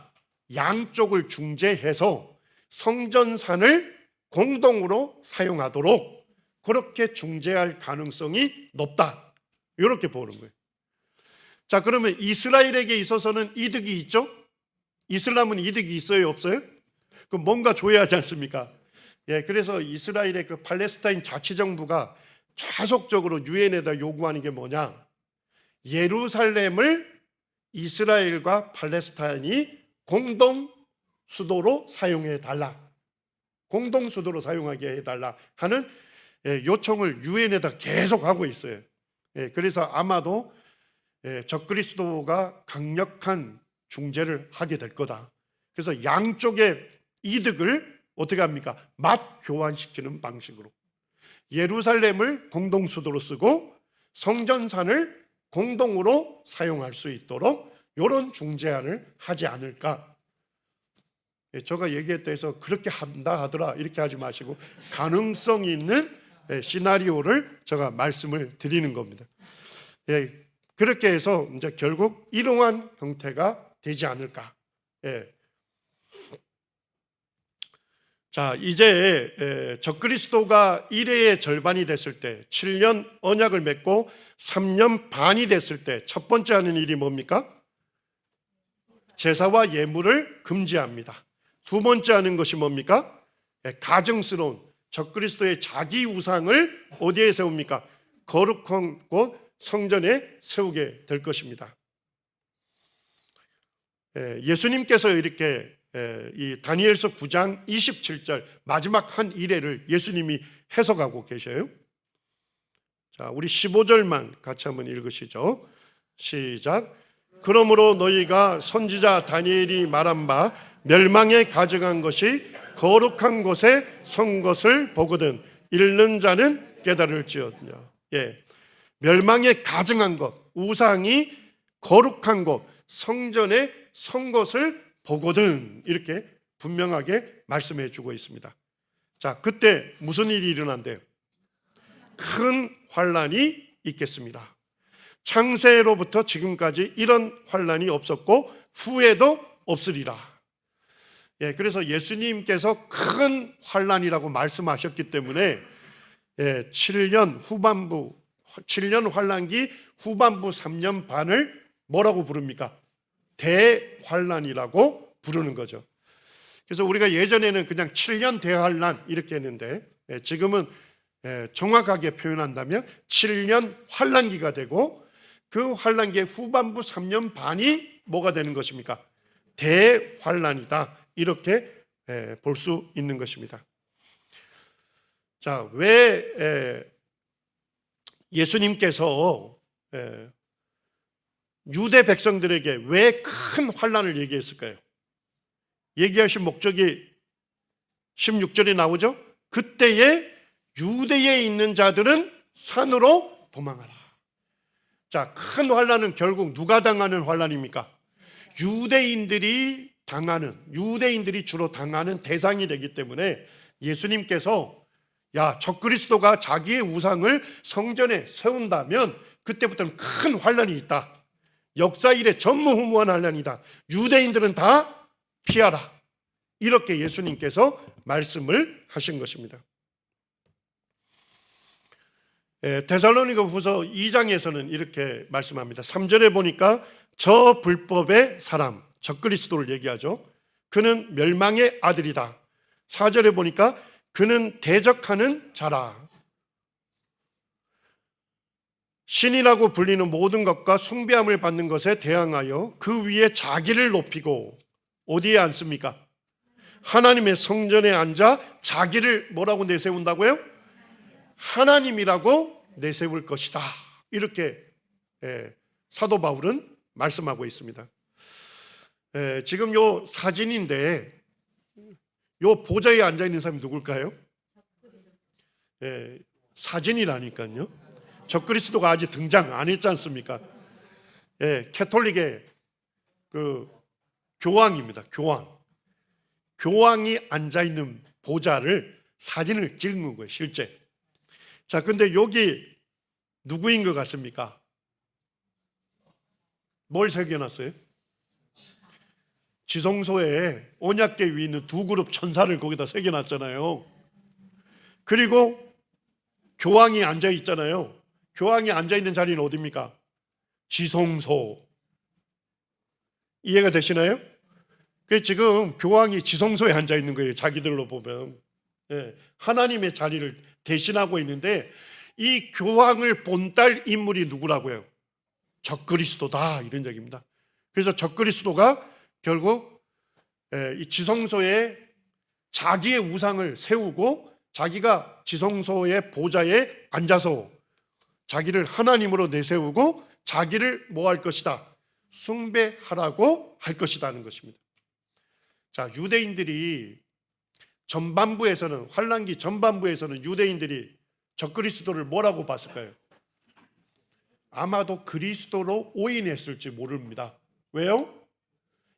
양쪽을 중재해서 성전산을 공동으로 사용하도록 그렇게 중재할 가능성이 높다. 이렇게 보는 거예요. 자, 그러면 이스라엘에게 있어서는 이득이 있죠? 이슬람은 이득이 있어요, 없어요? 그럼 뭔가 줘야 하지 않습니까? 그래서 이스라엘의 그 팔레스타인 자치정부가 계속적으로 유엔에다 요구하는 게 뭐냐? 예루살렘을 이스라엘과 팔레스타인이 공동 수도로 사용해 달라. 공동 수도로 사용하게 해달라 하는 요청을 유엔에다 계속 하고 있어요. 그래서 아마도 적그리스도가 강력한 중재를 하게 될 거다. 그래서 양쪽의 이득을 어떻게 합니까? 맞 교환시키는 방식으로 예루살렘을 공동 수도로 쓰고 성전산을 공동으로 사용할 수 있도록 이런 중재안을 하지 않을까. 제가 얘기했다 해서 그렇게 한다 하더라 이렇게 하지 마시고 가능성이 있는 시나리오를 제가 말씀을 드리는 겁니다. 그렇게 해서 이제 결국 이러한 형태가 되지 않을까. 자, 이제 적그리스도가 일회의 절반이 됐을 때 7년 언약을 맺고 3년 반이 됐을 때 첫 번째 하는 일이 뭡니까? 제사와 예물을 금지합니다. 두 번째 하는 것이 뭡니까? 가증스러운 적그리스도의 자기 우상을 어디에 세웁니까? 거룩한 곳 성전에 세우게 될 것입니다. 예수님께서 이렇게 이 다니엘서 9장 27절 마지막 한 일회를 예수님이 해석하고 계셔요. 자, 우리 15절만 같이 한번 읽으시죠. 시작. 그러므로 너희가 선지자 다니엘이 말한 바 멸망에 가증한 것이 거룩한 곳에 선 것을 보거든 읽는 자는 깨달을지어다. 멸망에 가증한 것, 우상이 거룩한 곳, 성전에 선 것을 보거든 이렇게 분명하게 말씀해 주고 있습니다. 자, 그때 무슨 일이 일어난대요? 큰 환란이 있겠습니다. 창세로부터 지금까지 이런 환란이 없었고 후에도 없으리라. 그래서 예수님께서 큰 환란이라고 말씀하셨기 때문에 7년 환란기 후반부 3년 반을 뭐라고 부릅니까? 대환란이라고 부르는 거죠. 그래서 우리가 예전에는 그냥 7년 대환란 이렇게 했는데 지금은 정확하게 표현한다면 7년 환란기가 되고 그 환란기의 후반부 3년 반이 뭐가 되는 것입니까? 대환란이다. 이렇게 볼 수 있는 것입니다. 자, 왜 예수님께서 유대 백성들에게 왜 큰 환란을 얘기했을까요? 얘기하신 목적이 16절에 나오죠. 그때에 유대에 있는 자들은 산으로 도망하라. 자, 큰 환란은 결국 누가 당하는 환란입니까? 유대인들이 주로 당하는 대상이 되기 때문에 예수님께서 적그리스도가 자기의 우상을 성전에 세운다면 그때부터는 큰 환란이 있다. 역사 이래 전무후무한 환란이다. 유대인들은 다 피하라. 이렇게 예수님께서 말씀을 하신 것입니다. 데살로니가후서 2장에서는 이렇게 말씀합니다. 3절에 보니까 저 불법의 사람, 적그리스도를 얘기하죠. 그는 멸망의 아들이다. 4절에 보니까 그는 대적하는 자라. 신이라고 불리는 모든 것과 숭배함을 받는 것에 대항하여 그 위에 자기를 높이고 어디에 앉습니까? 하나님의 성전에 앉아 자기를 뭐라고 내세운다고요? 하나님이라고 내세울 것이다. 이렇게 사도 바울은 말씀하고 있습니다. 지금 요 사진인데 요 보좌에 앉아 있는 사람이 누굴까요? 사진이라니까요. 적그리스도가 아직 등장 안 했지 않습니까? 캐톨릭의 그 교황입니다. 교황이 앉아 있는 보좌를 사진을 찍은 거예요, 실제. 자, 근데 여기 누구인 것 같습니까? 뭘 새겨놨어요? 지성소에 언약궤 위에 있는 두 그룹 천사를 거기다 새겨놨잖아요. 그리고 교황이 앉아 있잖아요. 교황이 앉아 있는 자리는 어디입니까? 지성소. 이해가 되시나요? 그 지금 교황이 지성소에 앉아 있는 거예요. 자기들로 보면 하나님의 자리를 대신하고 있는데, 이 교황을 본딸 인물이 누구라고요? 적그리스도다, 이런 얘기입니다. 그래서 적그리스도가 결국 이 지성소에 자기의 우상을 세우고 자기가 지성소의 보좌에 앉아서 자기를 하나님으로 내세우고 자기를 뭐 할 것이다? 숭배하라고 할 것이다는 것입니다. 자, 유대인들이 전반부에서는, 환란기 전반부에서는 유대인들이 적그리스도를 뭐라고 봤을까요? 아마도 그리스도로 오인했을지 모릅니다. 왜요?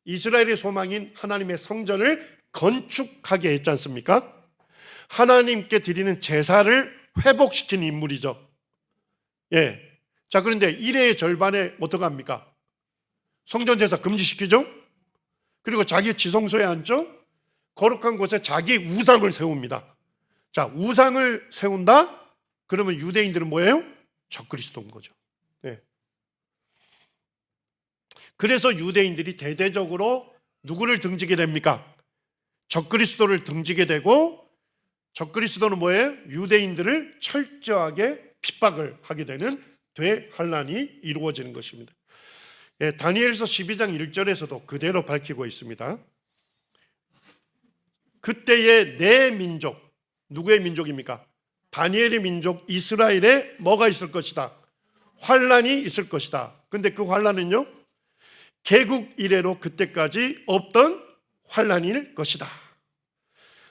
이스라엘의 소망인 하나님의 성전을 건축하게 했지 않습니까? 하나님께 드리는 제사를 회복시킨 인물이죠. 자, 그런데 일의 절반에 어떡합니까? 성전 제사 금지시키죠? 그리고 자기 지성소에 앉죠? 거룩한 곳에 자기 우상을 세웁니다. 자, 우상을 세운다? 그러면 유대인들은 뭐예요? 적그리스도인 거죠. 그래서 유대인들이 대대적으로 누구를 등지게 됩니까? 적그리스도를 등지게 되고, 적그리스도는 뭐예요? 유대인들을 철저하게 핍박을 하게 되는 대환란이 이루어지는 것입니다. 다니엘서 12장 1절에서도 그대로 밝히고 있습니다. 그때의 내 민족, 누구의 민족입니까? 다니엘의 민족 이스라엘에 뭐가 있을 것이다? 환란이 있을 것이다. 근데 그 환란은요, 개국 이래로 그때까지 없던 환란일 것이다.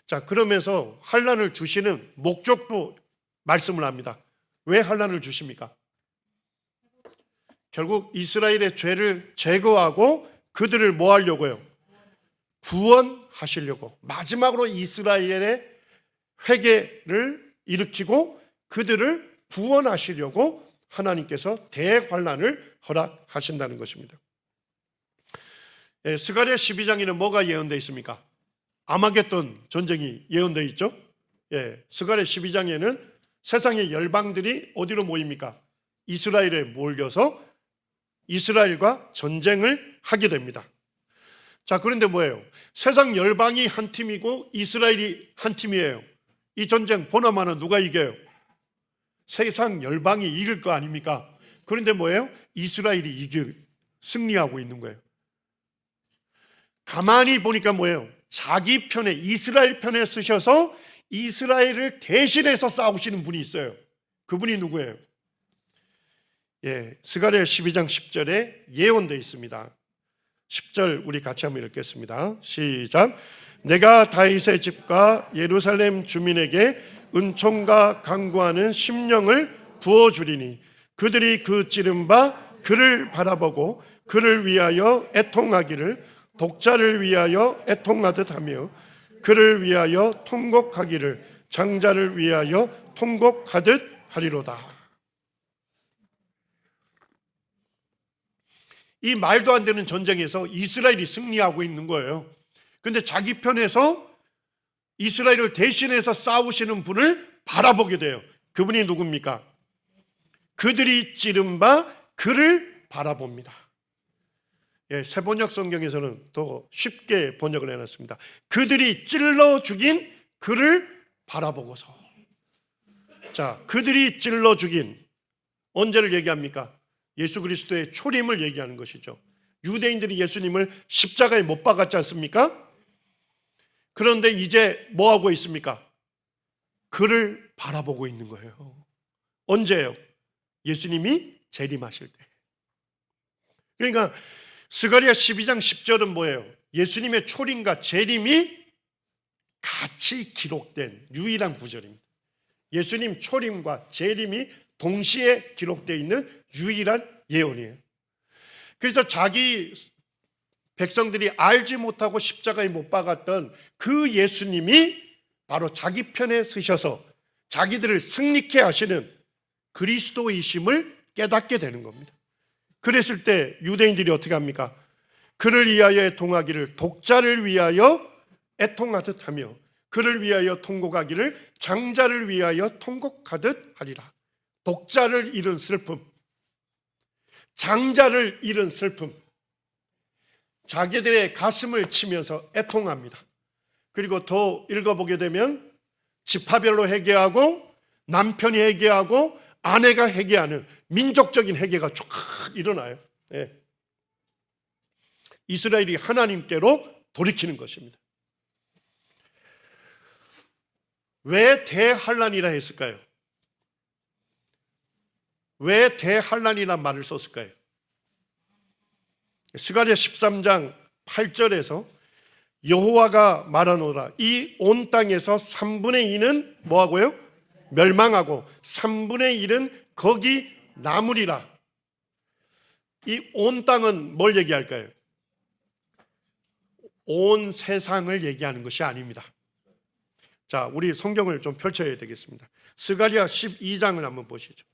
자, 그러면서 환란을 주시는 목적도 말씀을 합니다. 왜 환란을 주십니까? 결국 이스라엘의 죄를 제거하고 그들을 뭐 하려고요? 구원하시려고. 마지막으로 이스라엘의 회개를 일으키고 그들을 구원하시려고 하나님께서 대환란을 허락하신다는 것입니다. 스가랴 12장에는 뭐가 예언되어 있습니까? 아마겟돈 전쟁이 예언되어 있죠. 스가랴 12장에는 세상의 열방들이 어디로 모입니까? 이스라엘에 몰려서 이스라엘과 전쟁을 하게 됩니다. 자, 그런데 뭐예요? 세상 열방이 한 팀이고 이스라엘이 한 팀이에요. 이 전쟁 보나마나 누가 이겨요? 세상 열방이 이길 거 아닙니까? 그런데 뭐예요? 이스라엘이 승리하고 있는 거예요. 가만히 보니까 뭐예요? 자기 편에, 이스라엘 편에 쓰셔서 이스라엘을 대신해서 싸우시는 분이 있어요. 그분이 누구예요? 스가랴 12장 10절에 예언되어 있습니다. 10절 우리 같이 한번 읽겠습니다. 시작. 내가 다윗의 집과 예루살렘 주민에게 은총과 강구하는 심령을 부어주리니 그들이 그 찌른 바 그를 바라보고 그를 위하여 애통하기를 독자를 위하여 애통하듯 하며 그를 위하여 통곡하기를 장자를 위하여 통곡하듯 하리로다. 이 말도 안 되는 전쟁에서 이스라엘이 승리하고 있는 거예요. 그런데 자기 편에서 이스라엘을 대신해서 싸우시는 분을 바라보게 돼요. 그분이 누굽니까? 그들이 찌른 바 그를 바라봅니다. 예, 새번역 성경에서는 더 쉽게 번역을 해놨습니다. 그들이 찔러 죽인 그를 바라보고서. 자, 그들이 찔러 죽인, 언제를 얘기합니까? 예수 그리스도의 초림을 얘기하는 것이죠. 유대인들이 예수님을 십자가에 못 박았지 않습니까? 그런데 이제 뭐 하고 있습니까? 그를 바라보고 있는 거예요. 언제예요? 예수님이 재림하실 때. 그러니까 스가랴 12장 10절은 뭐예요? 예수님의 초림과 재림이 같이 기록된 유일한 구절입니다. 예수님 초림과 재림이 동시에 기록되어 있는 유일한 예언이에요. 그래서 자기 백성들이 알지 못하고 십자가에 못 박았던 그 예수님이 바로 자기 편에 서셔서 자기들을 승리케 하시는 그리스도이심을 깨닫게 되는 겁니다. 그랬을 때 유대인들이 어떻게 합니까? 그를 위하여 애통하기를 독자를 위하여 애통하듯 하며 그를 위하여 통곡하기를 장자를 위하여 통곡하듯 하리라. 독자를 잃은 슬픔, 장자를 잃은 슬픔, 자기들의 가슴을 치면서 애통합니다. 그리고 더 읽어보게 되면 지파별로 회개하고 남편이 회개하고 아내가 회개하는 민족적인 회개가 쫙 일어나요. 예. 이스라엘이 하나님께로 돌이키는 것입니다. 왜 대환란이라 했을까요? 왜 대환란이란 말을 썼을까요? 스가랴 13장 8절에서 여호와가 말하노라 이 온 땅에서 3분의 2는 뭐하고요? 멸망하고 3분의 1은 거기 남으리라. 이 온 땅은 뭘 얘기할까요? 온 세상을 얘기하는 것이 아닙니다. 자, 우리 성경을 좀 펼쳐야 되겠습니다. 스가랴 12장을 한번 보시죠.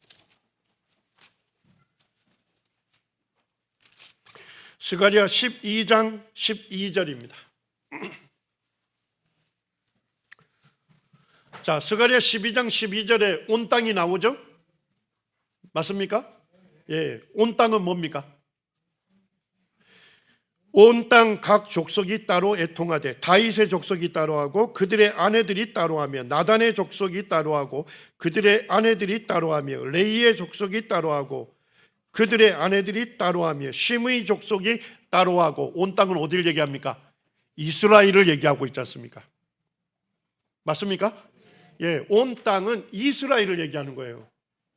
스가랴 12장 12절입니다. 자, 스가랴 12장 12절에 온 땅이 나오죠? 맞습니까? 예, 온 땅은 뭡니까? 온 땅 각 족속이 따로 애통하되 다윗의 족속이 따로하고 그들의 아내들이 따로하며 나단의 족속이 따로하고 그들의 아내들이 따로하며 레이의 족속이 따로하고 그들의 아내들이 따로하며 심의 족속이 따로하고. 온 땅은 어디를 얘기합니까? 이스라엘을 얘기하고 있지 않습니까? 맞습니까? 예, 온 땅은 이스라엘을 얘기하는 거예요.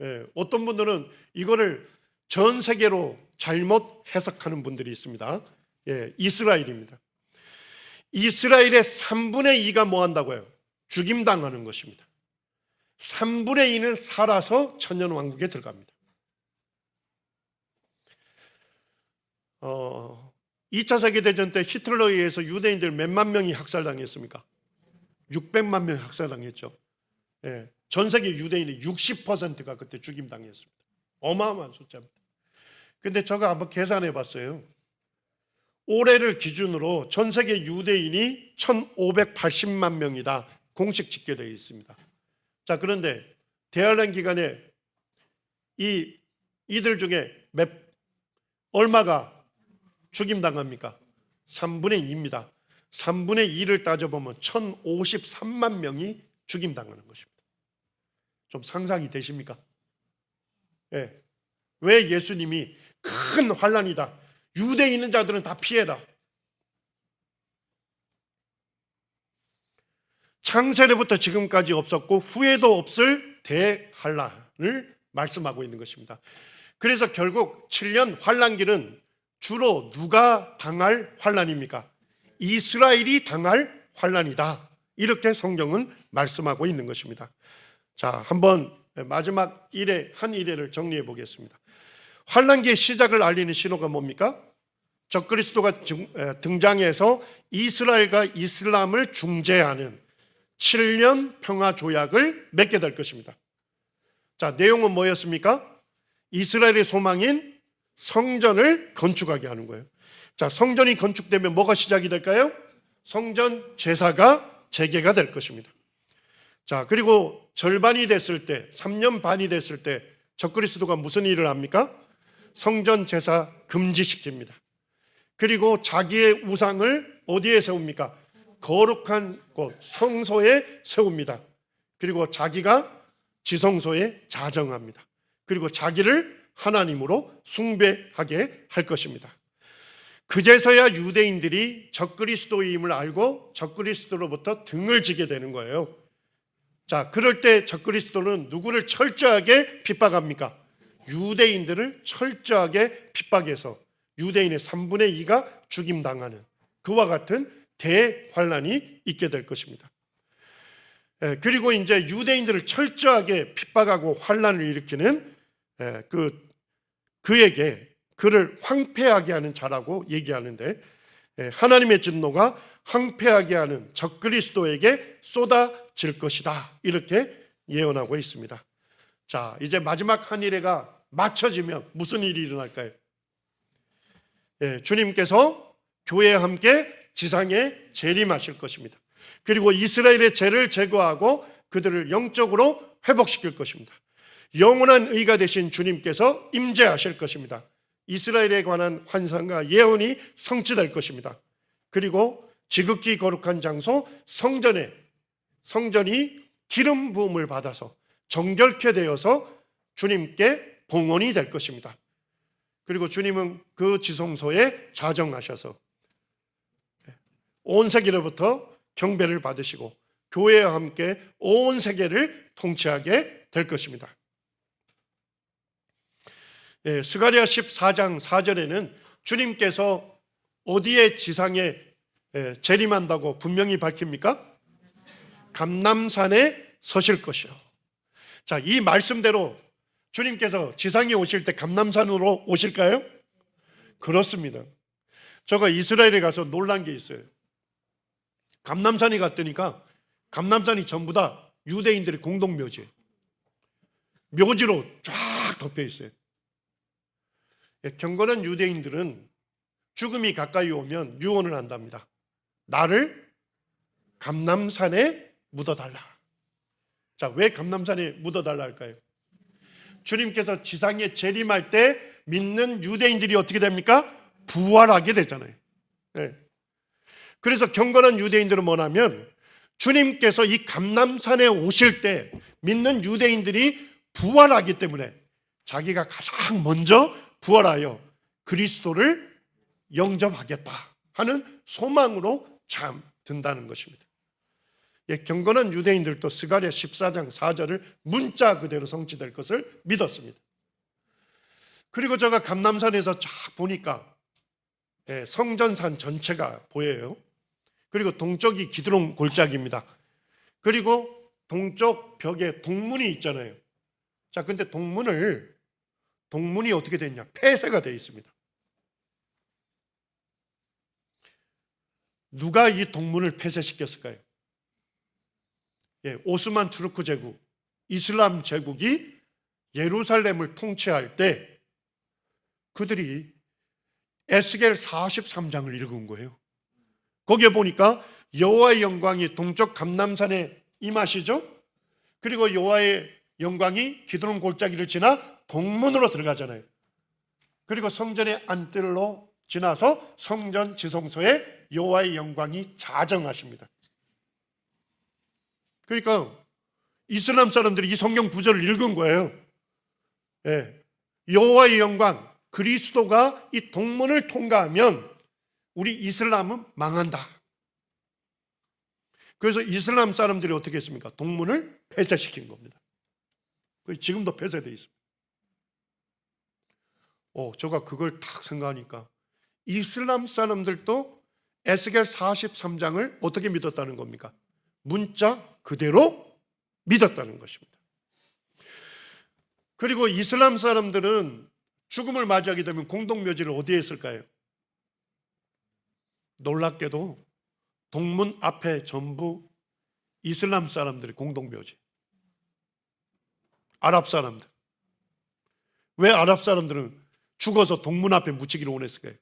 예, 어떤 분들은 이거를 전 세계로 잘못 해석하는 분들이 있습니다. 예, 이스라엘입니다. 이스라엘의 3분의 2가 뭐 한다고요? 죽임당하는 것입니다. 3분의 2는 살아서 천년왕국에 들어갑니다. 2차 세계대전 때 히틀러에 의해서 유대인들 몇만 명이 학살당했습니까? 600만 명이 학살당했죠. 예, 전 세계 유대인의 60%가 그때 죽임당했습니다. 어마어마한 숫자입니다. 근데 제가 한번 계산해 봤어요. 올해를 기준으로 전 세계 유대인이 1580만 명이다 공식 집계되어 있습니다. 자, 그런데 대환란 기간에 이들 중에 얼마가 죽임당합니까? 3분의 2입니다. 3분의 2를 따져보면 1053만 명이 죽임당하는 것입니다. 좀 상상이 되십니까? 예. 왜 예수님이 큰 환란이다, 유대에 있는 자들은 다 피해라, 창세로부터 지금까지 없었고 후에도 없을 대환란을 말씀하고 있는 것입니다. 그래서 결국 7년 환란기는 주로 누가 당할 환란입니까? 이스라엘이 당할 환란이다, 이렇게 성경은 말씀하고 있는 것입니다. 자, 한번 마지막 한 일회를 정리해 보겠습니다. 환란기의 시작을 알리는 신호가 뭡니까? 적그리스도가 등장해서 이스라엘과 이슬람을 중재하는 7년 평화 조약을 맺게 될 것입니다. 자, 내용은 뭐였습니까? 이스라엘의 소망인 성전을 건축하게 하는 거예요. 자, 성전이 건축되면 뭐가 시작이 될까요? 성전 제사가 재개가 될 것입니다. 자, 그리고 절반이 됐을 때, 3년 반이 됐을 때 적그리스도가 무슨 일을 합니까? 성전 제사 금지시킵니다. 그리고 자기의 우상을 어디에 세웁니까? 거룩한 곳 성소에 세웁니다. 그리고 자기가 지성소에 자정합니다. 그리고 자기를 하나님으로 숭배하게 할 것입니다. 그제서야 유대인들이 적그리스도임을 알고 적그리스도로부터 등을 지게 되는 거예요. 자, 그럴 때 적그리스도는 누구를 철저하게 핍박합니까? 유대인들을 철저하게 핍박해서 유대인의 3분의 2가 죽임당하는 그와 같은 대환란이 있게 될 것입니다. 그리고 이제 유대인들을 철저하게 핍박하고 환란을 일으키는 그에게 그를 황폐하게 하는 자라고 얘기하는데, 하나님의 진노가 황폐하게 하는 적그리스도에게 쏟아질 것이다, 이렇게 예언하고 있습니다. 자, 이제 마지막 한 일회가 맞춰지면 무슨 일이 일어날까요? 주님께서 교회와 함께 지상에 재림하실 것입니다. 그리고 이스라엘의 죄를 제거하고 그들을 영적으로 회복시킬 것입니다. 영원한 의가 되신 주님께서 임재하실 것입니다. 이스라엘에 관한 환상과 예언이 성취될 것입니다. 그리고 지극히 거룩한 장소 성전이 기름 부음을 받아서 정결케 되어서 주님께 봉헌이 될 것입니다. 그리고 주님은 그 지성소에 자정하셔서 온 세계로부터 경배를 받으시고 교회와 함께 온 세계를 통치하게 될 것입니다. 스가랴 14장 4절에는 주님께서 어디에 지상에 재림한다고 분명히 밝힙니까? 감람산에 서실 것이요. 자, 이 말씀대로 주님께서 지상에 오실 때 감람산으로 오실까요? 그렇습니다. 제가 이스라엘에 가서 놀란 게 있어요. 감람산에 갔더니까 감람산이 전부 다 유대인들의 공동묘지예요. 묘지로 쫙 덮여 있어요. 경건한 유대인들은 죽음이 가까이 오면 유언을 한답니다. 나를 감람산에 묻어달라. 자, 왜 감람산에 묻어달라 할까요? 주님께서 지상에 재림할 때 믿는 유대인들이 어떻게 됩니까? 부활하게 되잖아요. 네. 그래서 경건한 유대인들은 뭐냐면 주님께서 이 감람산에 오실 때 믿는 유대인들이 부활하기 때문에 자기가 가장 먼저 부활하여 그리스도를 영접하겠다 하는 소망으로 잠든다는 것입니다. 경건한 유대인들도 스가랴 14장 4절을 문자 그대로 성취될 것을 믿었습니다. 그리고 제가 감람산에서 쫙 보니까 성전산 전체가 보여요. 그리고 동쪽이 기드론 골짜기입니다. 그리고 동쪽 벽에 동문이 있잖아요. 자, 근데 동문이 어떻게 됐냐? 폐쇄가 되어 있습니다. 누가 이 동문을 폐쇄시켰을까요? 오스만 투르크 제국, 이슬람 제국이 예루살렘을 통치할 때 그들이 에스겔 43장을 읽은 거예요. 거기에 보니까 여호와의 영광이 동쪽 감람산에 임하시죠. 그리고 여호와의 영광이 기드론 골짜기를 지나 동문으로 들어가잖아요. 그리고 성전의 안뜰로 지나서 성전 지성소에 여호와의 영광이 자정하십니다. 그러니까 이슬람 사람들이 이 성경 구절을 읽은 거예요. 여호와의 영광, 그리스도가 이 동문을 통과하면 우리 이슬람은 망한다. 그래서 이슬람 사람들이 어떻게 했습니까? 동문을 폐쇄시킨 겁니다. 지금도 폐쇄되어 있습니다. 제가 그걸 딱 생각하니까 이슬람 사람들도 에스겔 43장을 어떻게 믿었다는 겁니까? 문자 그대로 믿었다는 것입니다. 그리고 이슬람 사람들은 죽음을 맞이하게 되면 공동묘지를 어디에 했을까요? 놀랍게도 동문 앞에 전부 이슬람 사람들의 공동묘지. 아랍 사람들. 왜 아랍 사람들은 죽어서 동문 앞에 묻히기를 원했을까요?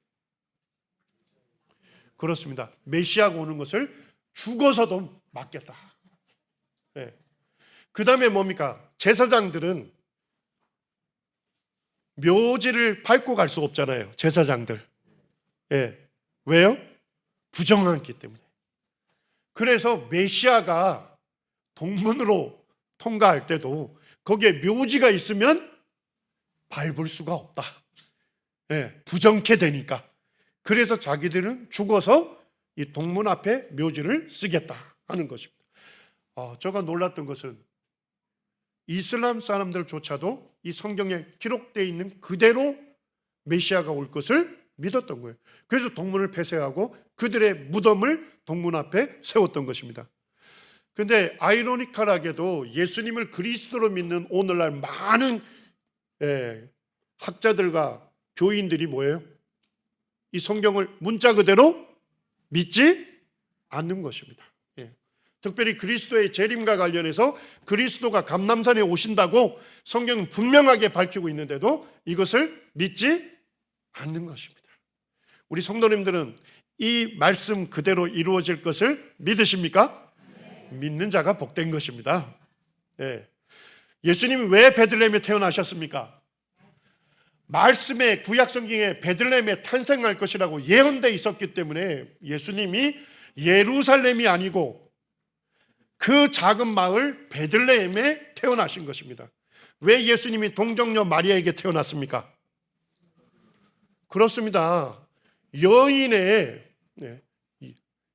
그렇습니다. 메시아가 오는 것을 죽어서도 막겠다. 그 다음에 뭡니까? 제사장들은 묘지를 밟고 갈 수 없잖아요, 제사장들. 예. 왜요? 부정하기 때문에. 그래서 메시아가 동문으로 통과할 때도 거기에 묘지가 있으면 밟을 수가 없다. 예, 부정케 되니까. 그래서 자기들은 죽어서 이 동문 앞에 묘지를 쓰겠다 하는 것입니다. 제가 놀랐던 것은 이슬람 사람들조차도 이 성경에 기록되어 있는 그대로 메시아가 올 것을 믿었던 거예요. 그래서 동문을 폐쇄하고 그들의 무덤을 동문 앞에 세웠던 것입니다. 그런데 아이러니컬하게도 예수님을 그리스도로 믿는 오늘날 많은 학자들과 교인들이 뭐예요? 이 성경을 문자 그대로 믿지 않는 것입니다. 특별히 그리스도의 재림과 관련해서 그리스도가 감람산에 오신다고 성경은 분명하게 밝히고 있는데도 이것을 믿지 않는 것입니다. 우리 성도님들은 이 말씀 그대로 이루어질 것을 믿으십니까? 믿는 자가 복된 것입니다. 예수님이 왜 베들레헴에 태어나셨습니까? 말씀에 구약 성경에 베들레헴에 탄생할 것이라고 예언되어 있었기 때문에 예수님이 예루살렘이 아니고 그 작은 마을 베들레헴에 태어나신 것입니다. 왜 예수님이 동정녀 마리아에게 태어났습니까? 그렇습니다. 여인의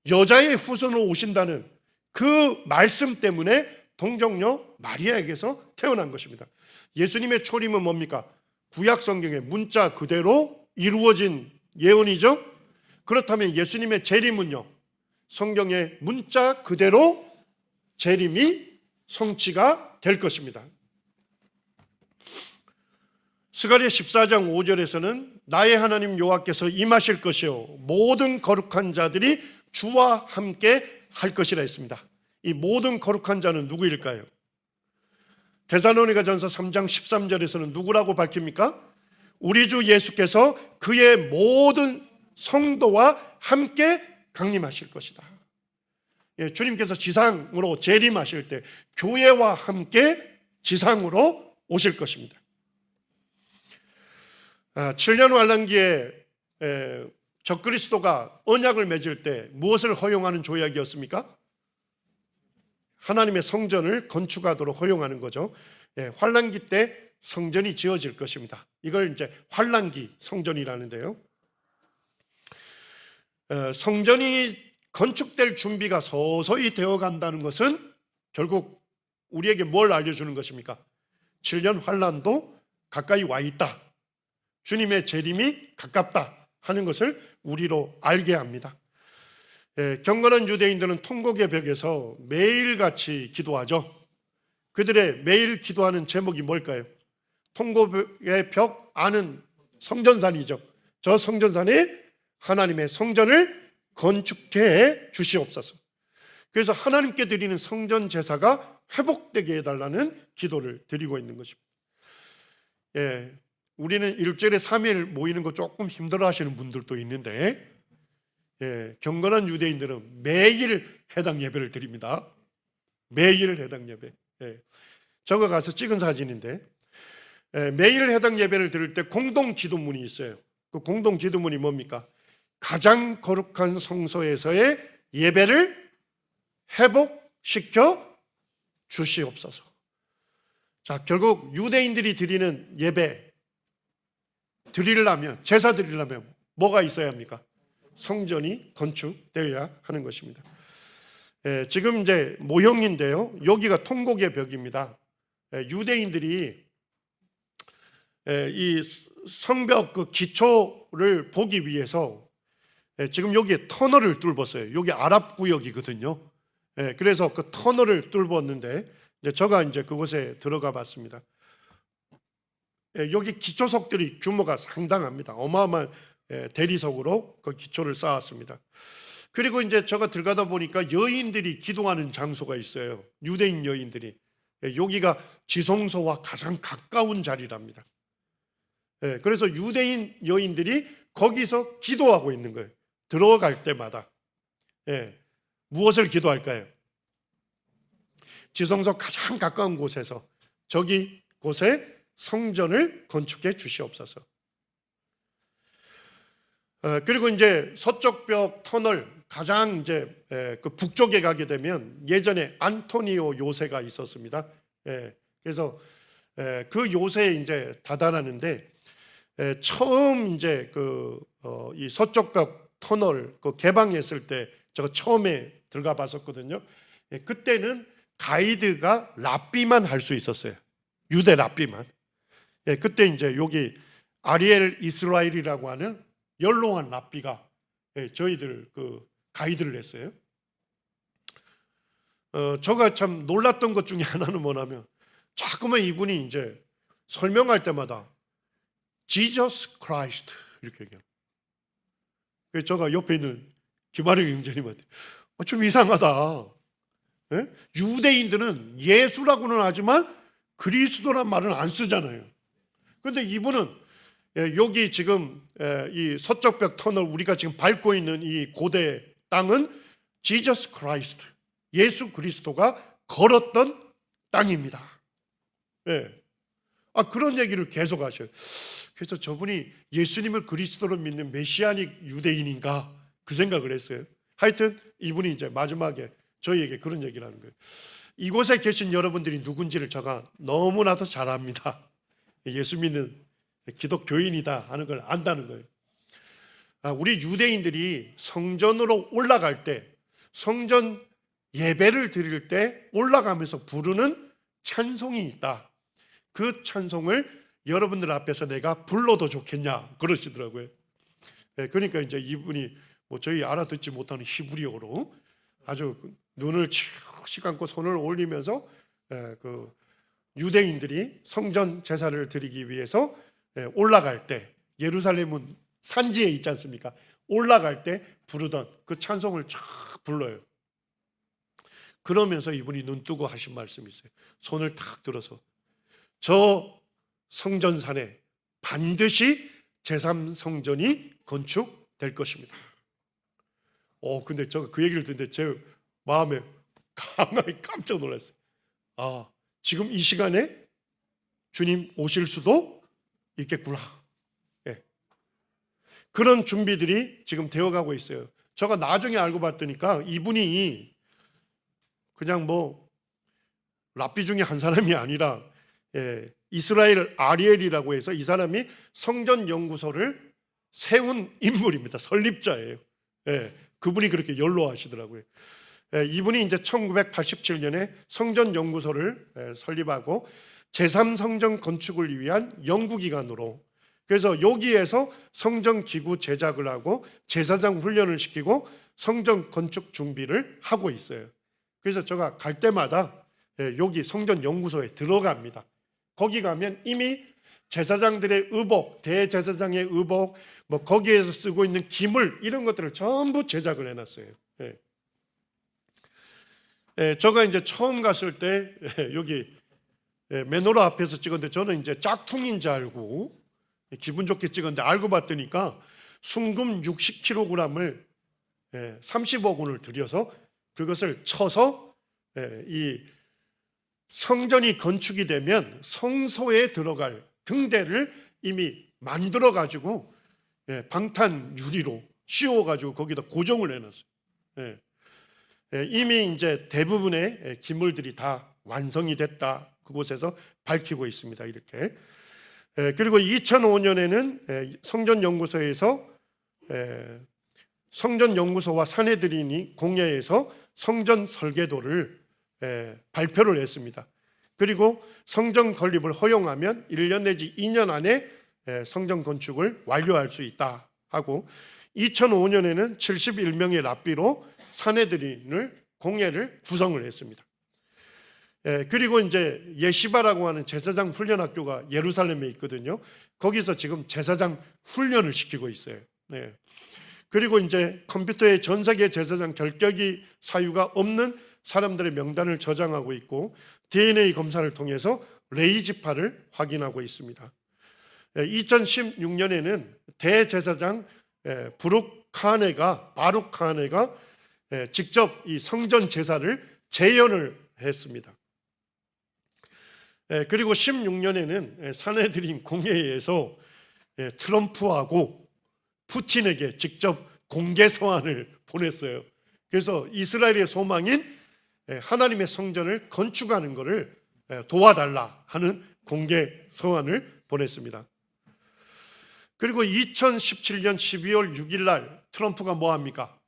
여자의 후손으로 오신다는 그 말씀 때문에 동정녀 마리아에게서 태어난 것입니다. 예수님의 초림은 뭡니까? 구약 성경의 문자 그대로 이루어진 예언이죠. 그렇다면 예수님의 재림은요, 성경의 문자 그대로 재림이 성취가 될 것입니다. 스가랴 14장 5절에서는 나의 하나님 여호와께서 임하실 것이요 모든 거룩한 자들이 주와 함께 할 것이라 했습니다. 이 모든 거룩한 자는 누구일까요? 데살로니가전서 3장 13절에서는 누구라고 밝힙니까? 우리 주 예수께서 그의 모든 성도와 함께 강림하실 것이다. 주님께서 지상으로 재림하실 때 교회와 함께 지상으로 오실 것입니다. 7년 환란기에 적그리스도가 언약을 맺을 때 무엇을 허용하는 조약이었습니까? 하나님의 성전을 건축하도록 허용하는 거죠. 환란기 때 성전이 지어질 것입니다. 이걸 이제 환란기 성전이라는데요. 성전이 건축될 준비가 서서히 되어 간다는 것은 결국 우리에게 뭘 알려주는 것입니까? 7년 환란도 가까이 와 있다. 주님의 재림이 가깝다 하는 것을 우리로 알게 합니다. 경건한 유대인들은 통곡의 벽에서 매일같이 기도하죠. 그들의 매일 기도하는 제목이 뭘까요? 통곡의 벽 안은 성전산이죠. 저 성전산에 하나님의 성전을 건축해 주시옵소서. 그래서 하나님께 드리는 성전 제사가 회복되게 해달라는 기도를 드리고 있는 것입니다. 우리는 일주일에 3일 모이는 거 조금 힘들어 하시는 분들도 있는데 경건한 유대인들은 매일 해당 예배를 드립니다. 매일 해당 예배. 저거 가서 찍은 사진인데 매일 해당 예배를 드릴 때 공동 기도문이 있어요. 그 공동 기도문이 뭡니까? 가장 거룩한 성소에서의 예배를 회복시켜 주시옵소서. 자, 결국 유대인들이 드리는 예배 드리려면, 제사 드리려면 뭐가 있어야 합니까? 성전이 건축되어야 하는 것입니다. 지금 이제 모형인데요. 여기가 통곡의 벽입니다. 유대인들이 이 성벽 그 기초를 보기 위해서 지금 여기에 터널을 뚫었어요. 여기 아랍 구역이거든요. 그래서 그 터널을 뚫었는데 제가 이제 그곳에 들어가 봤습니다. 여기 기초석들이 규모가 상당합니다. 어마어마한 대리석으로 그 기초를 쌓았습니다. 그리고 이제 제가 들어가다 보니까 여인들이 기도하는 장소가 있어요. 유대인 여인들이. 여기가 지성소와 가장 가까운 자리랍니다. 그래서 유대인 여인들이 거기서 기도하고 있는 거예요. 들어갈 때마다. 무엇을 기도할까요? 지성소 가장 가까운 곳에서 저기 곳에 성전을 건축해 주시옵소서. 그리고 이제 서쪽 벽 터널 가장 이제 그 북쪽에 가게 되면 예전에 안토니오 요새가 있었습니다. 그래서 그 요새에 이제 다다랐는데 처음 이제 이 서쪽 벽 터널 그 개방했을 때 제가 처음에 들어가 봤었거든요. 그때는 가이드가 랍비만 할 수 있었어요. 유대 랍비만. 그때 이제 여기 아리엘 이스라엘이라고 하는 연로한 랍비가 저희들 그 가이드를 했어요. 제가 참 놀랐던 것 중에 하나는 뭐냐면 자꾸만 이분이 이제 설명할 때마다 Jesus Christ 이렇게 얘기해요. 그래서 제가 옆에 있는 김아령 형제님한테 좀 이상하다. 유대인들은 예수라고는 하지만 그리스도란 말은 안 쓰잖아요. 그런데 이분은 여기 지금 이 서쪽벽 터널 우리가 지금 밟고 있는 이 고대 땅은 지저스 크라이스트, 예수 그리스도가 걸었던 땅입니다. 그런 얘기를 계속 하셔요. 그래서 저분이 예수님을 그리스도로 믿는 메시아닉 유대인인가 그 생각을 했어요. 하여튼 이분이 이제 마지막에 저희에게 그런 얘기를 하는 거예요. 이곳에 계신 여러분들이 누군지를 제가 너무나도 잘 압니다. 예수 믿는 기독교인이다 하는 걸 안다는 거예요. 우리 유대인들이 성전으로 올라갈 때, 성전 예배를 드릴 때 올라가면서 부르는 찬송이 있다. 그 찬송을 여러분들 앞에서 내가 불러도 좋겠냐 그러시더라고요. 그러니까 이제 이분이 저희 알아듣지 못하는 히브리어로 아주 눈을 치우시 감고 손을 올리면서 그 유대인들이 성전 제사를 드리기 위해서 올라갈 때, 예루살렘은 산지에 있지 않습니까? 올라갈 때 부르던 그 찬송을 쫙 불러요. 그러면서 이분이 눈 뜨고 하신 말씀이 있어요. 손을 탁 들어서 저 성전산에 반드시 제3성전이 건축될 것입니다. 근데 제가 그 얘기를 듣는데 제 마음에 강하게 깜짝 놀랐어요. 지금 이 시간에 주님 오실 수도 있겠구나. 그런 준비들이 지금 되어가고 있어요. 제가 나중에 알고 봤더니까 이분이 그냥 랍비 중에 한 사람이 아니라 이스라엘 아리엘이라고 해서 이 사람이 성전 연구소를 세운 인물입니다. 설립자예요. 그분이 그렇게 연로하시더라고요. 이분이 이제 1987년에 성전 연구소를 설립하고 제3성전 건축을 위한 연구기관으로, 그래서 여기에서 성전 기구 제작을 하고 제사장 훈련을 시키고 성전 건축 준비를 하고 있어요. 그래서 제가 갈 때마다 여기 성전 연구소에 들어갑니다. 거기 가면 이미 제사장들의 의복, 대제사장의 의복, 거기에서 쓰고 있는 기물 이런 것들을 전부 제작을 해놨어요. 제가 이제 처음 갔을 때 여기 메노라 앞에서 찍었는데 저는 이제 짝퉁인 줄 알고 기분 좋게 찍었는데 알고 봤더니까 순금 60kg을 30억 원을 들여서 그것을 쳐서 이 성전이 건축이 되면 성소에 들어갈 등대를 이미 만들어 가지고 방탄 유리로 씌워 가지고 거기다 고정을 해놨어요. 이미 이제 대부분의 기물들이 다 완성이 됐다. 그곳에서 밝히고 있습니다. 이렇게. 그리고 2005년에는 성전연구소에서 성전연구소와 사내들인이 공예에서 성전 설계도를 발표를 했습니다. 그리고 성전 건립을 허용하면 1년 내지 2년 안에 성전 건축을 완료할 수 있다 하고 2005년에는 71명의 랍비로 사내들인을 공예를 구성을 했습니다. 그리고 이제 예시바라고 하는 제사장 훈련 학교가 예루살렘에 있거든요. 거기서 지금 제사장 훈련을 시키고 있어요. 그리고 이제 컴퓨터에 전 세계 제사장 결격이 사유가 없는 사람들의 명단을 저장하고 있고 DNA 검사를 통해서 레이 지파를 확인하고 있습니다. 2016년에는 대제사장 바룩 카하네가 직접 이 성전 제사를 재현을 했습니다. 그리고 16년에는 사내들인 공회에서 트럼프하고 푸틴에게 직접 공개 서한을 보냈어요. 그래서 이스라엘의 소망인 하나님의 성전을 건축하는 것을 도와달라 하는 공개 서한을 보냈습니다. 그리고 2017년 12월 6일 날 트럼프가 뭐 합니까?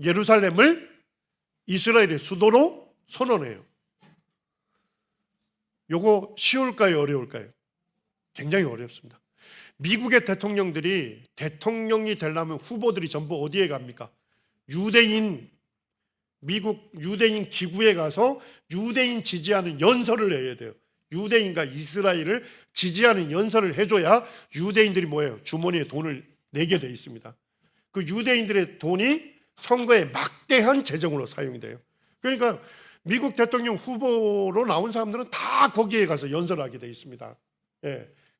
예루살렘을 이스라엘의 수도로 선언해요. 요거 쉬울까요? 어려울까요? 굉장히 어렵습니다. 미국의 대통령들이 대통령이 되려면 후보들이 전부 어디에 갑니까? 미국 유대인 기구에 가서 유대인 지지하는 연설을 해야 돼요. 유대인과 이스라엘을 지지하는 연설을 해줘야 유대인들이 뭐예요? 주머니에 돈을 내게 돼 있습니다. 그 유대인들의 돈이 선거에 막대한 재정으로 사용이 돼요. 그러니까 미국 대통령 후보로 나온 사람들은 다 거기에 가서 연설하게 돼 있습니다.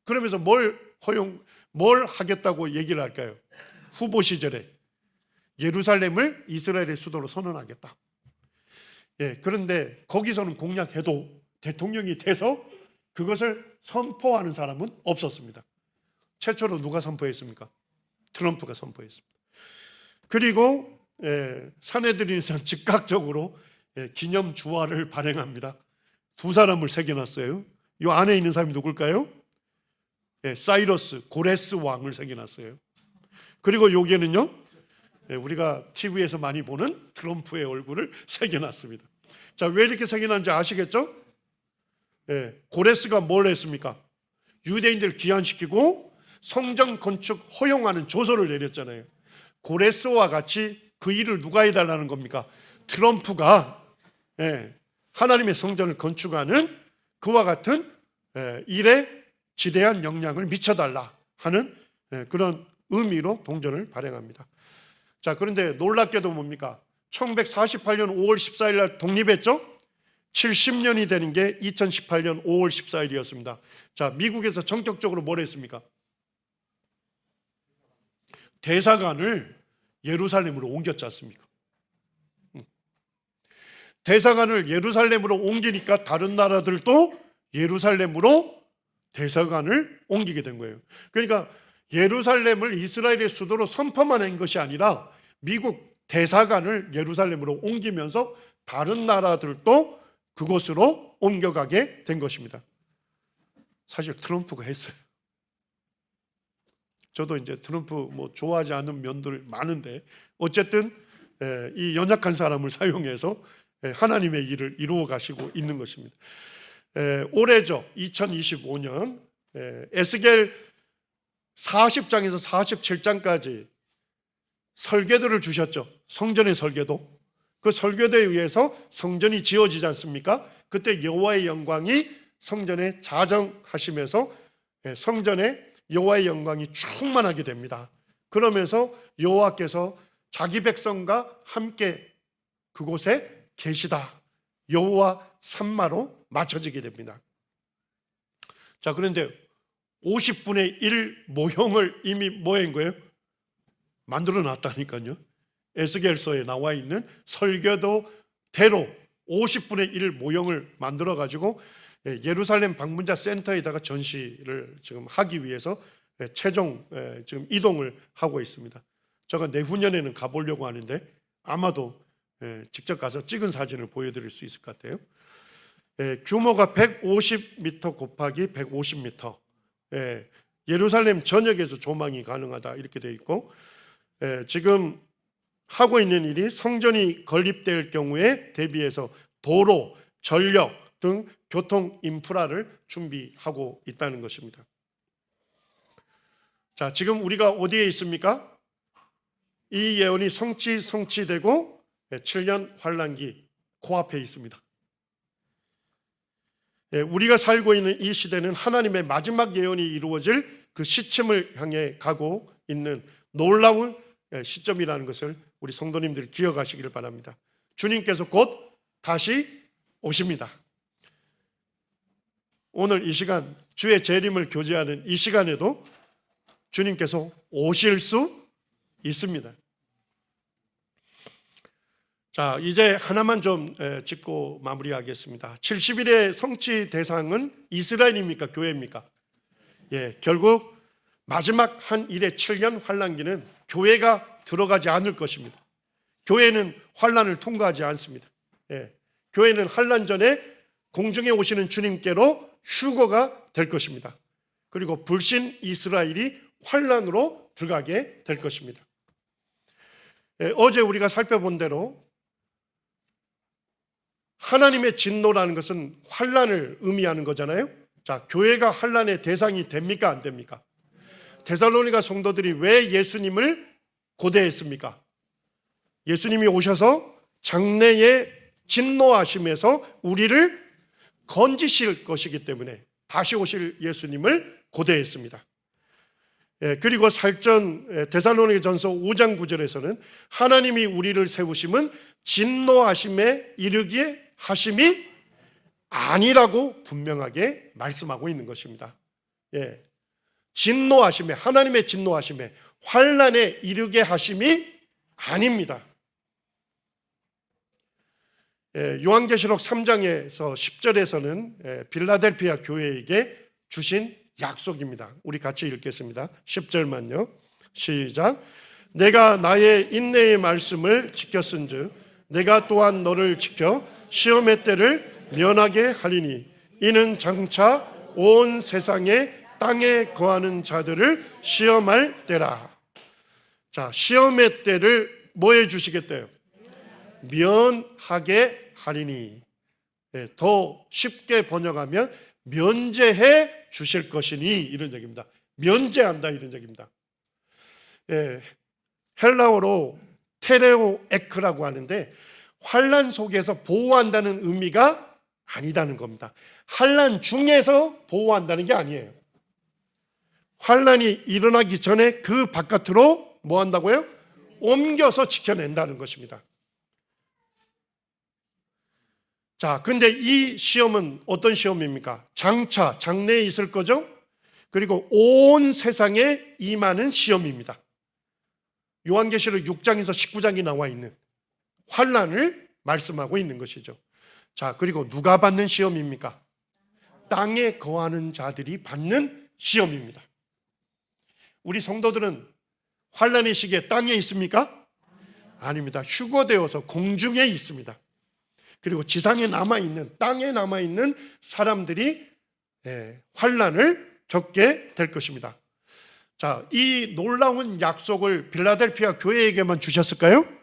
그러면서 뭘 하겠다고 얘기를 할까요? 후보 시절에 예루살렘을 이스라엘의 수도로 선언하겠다. 그런데 거기서는 공약해도 대통령이 돼서 그것을 선포하는 사람은 없었습니다. 최초로 누가 선포했습니까? 트럼프가 선포했습니다. 그리고 사내들인에서 즉각적으로 기념 주화를 발행합니다. 두 사람을 새겨놨어요. 이 안에 있는 사람이 누굴까요? 사이러스 고레스 왕을 새겨놨어요. 그리고 여기에는요, 우리가 TV에서 많이 보는 트럼프의 얼굴을 새겨놨습니다. 자, 왜 이렇게 새겨놨는지 아시겠죠? 고레스가 뭘 했습니까? 유대인들을 귀환시키고 성전 건축 허용하는 조서를 내렸잖아요. 고레스와 같이 그 일을 누가 해달라는 겁니까? 트럼프가 하나님의 성전을 건축하는 그와 같은 일에 지대한 영향을 미쳐달라 하는 그런 의미로 동전을 발행합니다. 자, 그런데 놀랍게도 뭡니까? 1948년 5월 14일 날 독립했죠? 70년이 되는 게 2018년 5월 14일이었습니다. 자, 미국에서 전격적으로 뭘 했습니까? 대사관을 예루살렘으로 옮겼지 않습니까? 대사관을 예루살렘으로 옮기니까 다른 나라들도 예루살렘으로 대사관을 옮기게 된 거예요. 그러니까 예루살렘을 이스라엘의 수도로 선포만 한 것이 아니라 미국 대사관을 예루살렘으로 옮기면서 다른 나라들도 그곳으로 옮겨가게 된 것입니다. 사실 트럼프가 했어요. 저도 이제 트럼프 뭐 좋아하지 않는 면들 많은데 어쨌든 이 연약한 사람을 사용해서 하나님의 일을 이루어 가시고 있는 것입니다. 올해죠. 2025년 에스겔 40장에서 47장까지 설계도를 주셨죠. 성전의 설계도. 그 설계도에 의해서 성전이 지어지지 않습니까? 그때 여호와의 영광이 성전에 자정하시면서 성전에 여호와의 영광이 충만하게 됩니다. 그러면서 여호와께서 자기 백성과 함께 그곳에 계시다. 여호와 산마로 맞춰지게 됩니다. 자, 그런데 50분의 1 모형을 이미 뭐인 거예요? 만들어 놨다니까요. 에스겔서에 나와 있는 설교도대로 50분의 1 모형을 만들어 가지고 예루살렘 방문자 센터에다가 전시를 지금 하기 위해서 최종 지금 이동을 하고 있습니다. 제가 내후년에는 가보려고 하는데 아마도 직접 가서 찍은 사진을 보여드릴 수 있을 것 같아요. 규모가 150m 곱하기 150m. 예루살렘 전역에서 조망이 가능하다 이렇게 되어 있고, 지금 하고 있는 일이 성전이 건립될 경우에 대비해서 도로, 전력 등 교통 인프라를 준비하고 있다는 것입니다. 자, 지금 우리가 어디에 있습니까? 이 예언이 성취되고 7년 환란기 코앞에 있습니다. 우리가 살고 있는 이 시대는 하나님의 마지막 예언이 이루어질 그 시점을 향해 가고 있는 놀라운 시점이라는 것을 우리 성도님들이 기억하시기를 바랍니다. 주님께서 곧 다시 오십니다. 오늘 이 시간 주의 재림을 교제하는 이 시간에도 주님께서 오실 수 있습니다. 자, 이제 하나만 좀 짚고 마무리하겠습니다. 70일의 성취 대상은 이스라엘입니까? 교회입니까? 예, 결국 마지막 한 일의 7년 환란기는 교회가 들어가지 않을 것입니다. 교회는 환란을 통과하지 않습니다. 예, 교회는 환란 전에 공중에 오시는 주님께로 휴거가 될 것입니다. 그리고 불신 이스라엘이 환란으로 들어가게 될 것입니다. 예, 어제 우리가 살펴본 대로 하나님의 진노라는 것은 환란을 의미하는 거잖아요. 자, 교회가 환란의 대상이 됩니까? 안 됩니까? 데살로니가 성도들이 왜 예수님을 고대했습니까? 예수님이 오셔서 장래에 진노하심에서 우리를 건지실 것이기 때문에 다시 오실 예수님을 고대했습니다. 그리고 살전 데살로니가전서 5장 9절에서는 하나님이 우리를 세우심은 진노하심에 이르게 하심이 아니라고 분명하게 말씀하고 있는 것입니다. 예, 진노하심에, 하나님의 진노하심에, 환란에 이르게 하심이 아닙니다. 요한계시록 3장에서 10절에서는 빌라델피아 교회에게 주신 약속입니다. 우리 같이 읽겠습니다. 10절만요. 시작. 내가 나의 인내의 말씀을 지켰은즉 내가 또한 너를 지켜 시험의 때를 면하게 하리니 이는 장차 온 세상에 땅에 거하는 자들을 시험할 때라. 자, 시험의 때를 뭐 해 주시겠대요? 면하게 하리니. 더 쉽게 번역하면 면제해 주실 것이니 이런 얘기입니다. 면제한다 이런 얘기입니다. 헬라어로 테레오 에크라고 하는데 환란 속에서 보호한다는 의미가 아니다는 겁니다. 환란 중에서 보호한다는 게 아니에요. 환란이 일어나기 전에 그 바깥으로 뭐 한다고요? 옮겨서 지켜낸다는 것입니다. 자, 근데 이 시험은 어떤 시험입니까? 장차, 장래에 있을 거죠? 그리고 온 세상에 임하는 시험입니다. 요한계시록 6장에서 19장이 나와 있는 환란을 말씀하고 있는 것이죠. 자, 그리고 누가 받는 시험입니까? 땅에 거하는 자들이 받는 시험입니다. 우리 성도들은 환란의 시기에 땅에 있습니까? 아닙니다. 휴거되어서 공중에 있습니다. 그리고 지상에 남아있는, 땅에 남아있는 사람들이 환란을 겪게 될 것입니다. 자, 이 놀라운 약속을 빌라델피아 교회에게만 주셨을까요?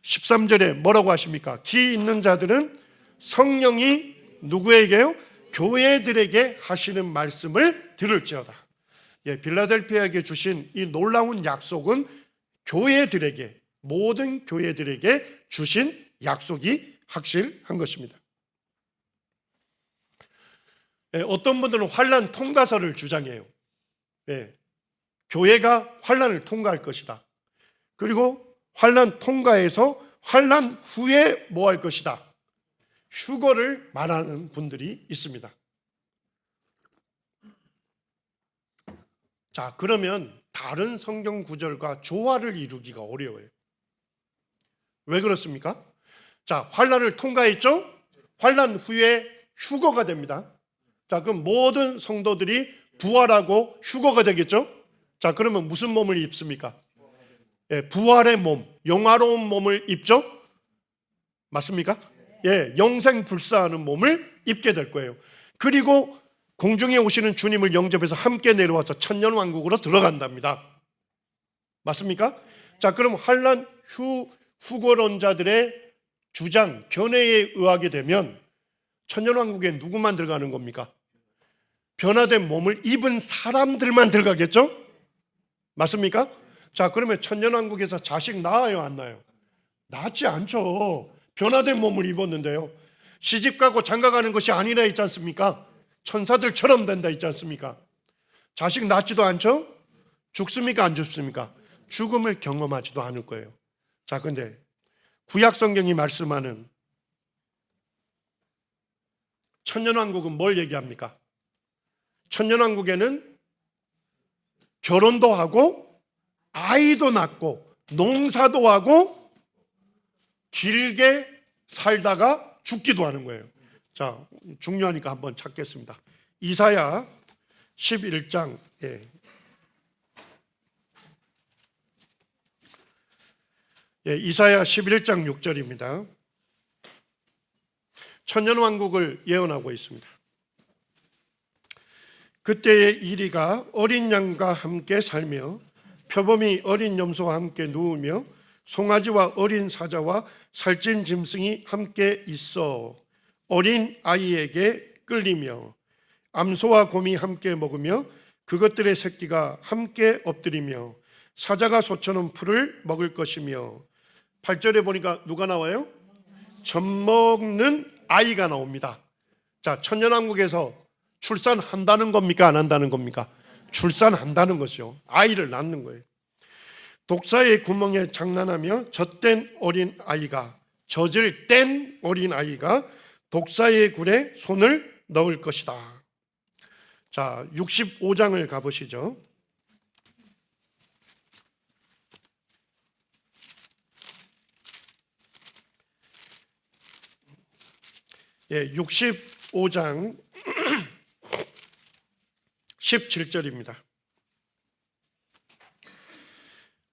13절에 뭐라고 하십니까? 기 있는 자들은 성령이 누구에게요? 교회들에게 하시는 말씀을 들을지어다. 빌라델피아에게 주신 이 놀라운 약속은 교회들에게, 모든 교회들에게 주신 약속이 확실한 것입니다. 어떤 분들은 환란 통과서를 주장해요. 교회가 환란을 통과할 것이다. 그리고 환란 통과해서 환란 후에 뭐 할 것이다. 휴거를 말하는 분들이 있습니다. 자, 그러면 다른 성경 구절과 조화를 이루기가 어려워요. 왜 그렇습니까? 자, 환란을 통과했죠? 환란 후에 휴거가 됩니다. 자, 그럼 모든 성도들이 부활하고 휴거가 되겠죠? 자, 그러면 무슨 몸을 입습니까? 부활의 몸, 영화로운 몸을 입죠? 맞습니까? 영생불사하는 몸을 입게 될 거예요. 그리고 공중에 오시는 주님을 영접해서 함께 내려와서 천년왕국으로 들어간답니다. 맞습니까? 자, 그럼 환란 후 후거론자들의 주장, 견해에 의하게 되면 천년왕국에 누구만 들어가는 겁니까? 변화된 몸을 입은 사람들만 들어가겠죠? 맞습니까? 자, 그러면 천년왕국에서 자식 낳아요, 안 낳아요? 낳지 않죠. 변화된 몸을 입었는데요. 시집가고 장가가는 것이 아니라 있지 않습니까? 천사들처럼 된다 있지 않습니까? 자식 낳지도 않죠? 죽습니까? 안 죽습니까? 죽음을 경험하지도 않을 거예요. 자, 근데 구약 성경이 말씀하는 천년왕국은 뭘 얘기합니까? 천년왕국에는 결혼도 하고 아이도 낳고 농사도 하고 길게 살다가 죽기도 하는 거예요. 자, 중요하니까 한번 찾겠습니다. 이사야 11장 이사야 11장 6절입니다. 천년왕국을 예언하고 있습니다. 그때의 이리가 어린 양과 함께 살며 표범이 어린 염소와 함께 누우며 송아지와 어린 사자와 살찐 짐승이 함께 있어 어린 아이에게 끌리며 암소와 곰이 함께 먹으며 그것들의 새끼가 함께 엎드리며 사자가 소처럼 풀을 먹을 것이며 8절에 보니까 누가 나와요? 젖먹는 아이가 나옵니다. 자, 천년왕국에서 출산한다는 겁니까? 안 한다는 겁니까? 출산한다는 것이요. 아이를 낳는 거예요. 독사의 구멍에 장난하며 젖된 어린 아이가, 젖을 뗀 어린 아이가 독사의 굴에 손을 넣을 것이다. 자, 65장을 가보시죠. 65장 17절입니다.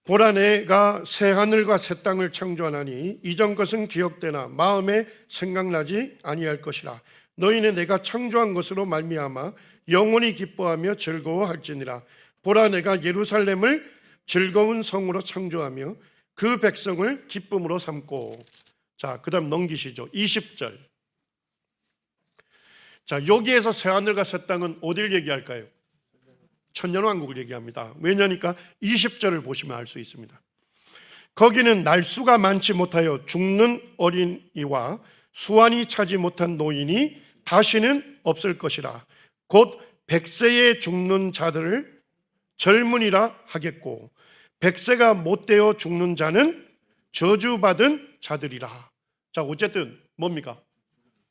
보라, 내가 새 하늘과 새 땅을 창조하나니 이전 것은 기억되나 마음에 생각나지 아니할 것이라. 너희는 내가 창조한 것으로 말미암아 영원히 기뻐하며 즐거워할지니라. 보라, 내가 예루살렘을 즐거운 성으로 창조하며 그 백성을 기쁨으로 삼고. 자, 그 다음 넘기시죠. 20절. 자, 여기에서 새 하늘과 새 땅은 어딜 얘기할까요? 천년왕국을 얘기합니다. 왜냐니까 20절을 보시면 알 수 있습니다. 거기는 날수가 많지 못하여 죽는 어린이와 수완이 차지 못한 노인이 다시는 없을 것이라. 곧 100세에 죽는 자들을 젊은이라 하겠고 100세가 못되어 죽는 자는 저주받은 자들이라. 자, 어쨌든 뭡니까?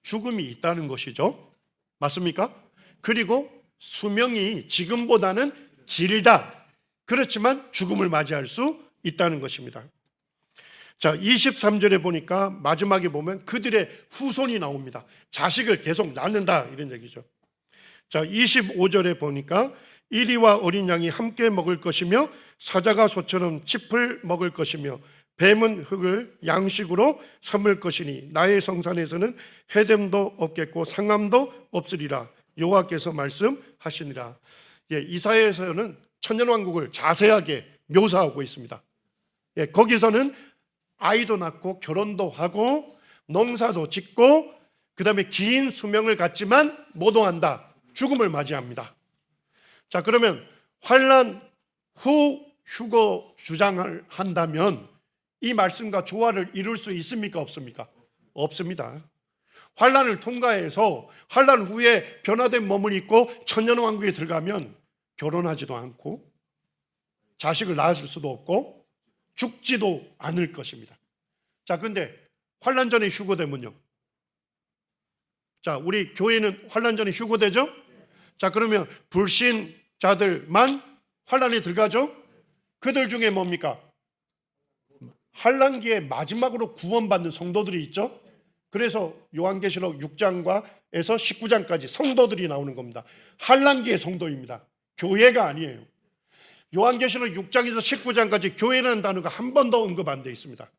죽음이 있다는 것이죠. 맞습니까? 그리고 수명이 지금보다는 길다. 그렇지만 죽음을 맞이할 수 있다는 것입니다. 자, 23절에 보니까 마지막에 보면 그들의 후손이 나옵니다. 자식을 계속 낳는다 이런 얘기죠. 자, 25절에 보니까 이리와 어린 양이 함께 먹을 것이며 사자가 소처럼 짚을 먹을 것이며 뱀은 흙을 양식으로 삼을 것이니 나의 성산에서는 해됨도 없겠고 상함도 없으리라. 여호와께서 말씀하시니라. 이사야에서는 천년왕국을 자세하게 묘사하고 있습니다. 거기서는 아이도 낳고 결혼도 하고 농사도 짓고 그 다음에 긴 수명을 갖지만 뭐도 한다? 죽음을 맞이합니다. 자, 그러면 환난 후 휴거 주장을 한다면 이 말씀과 조화를 이룰 수 있습니까? 없습니까? 없습니다. 환난을 통과해서 환난 후에 변화된 몸을 입고 천년왕국에 들어가면 결혼하지도 않고 자식을 낳을 수도 없고 죽지도 않을 것입니다. 자, 근데 환난 전에 휴거되면요. 자, 우리 교회는 환난 전에 휴거되죠? 자, 그러면 불신자들만 환난에 들어가죠? 그들 중에 뭡니까? 환난기에 마지막으로 구원받는 성도들이 있죠? 그래서 요한계시록 6장과 에서 19장까지 성도들이 나오는 겁니다. 환난기의 성도입니다. 교회가 아니에요. 요한계시록 6장에서 19장까지 교회라는 단어가 한 번 더 언급 안 돼 있습니다.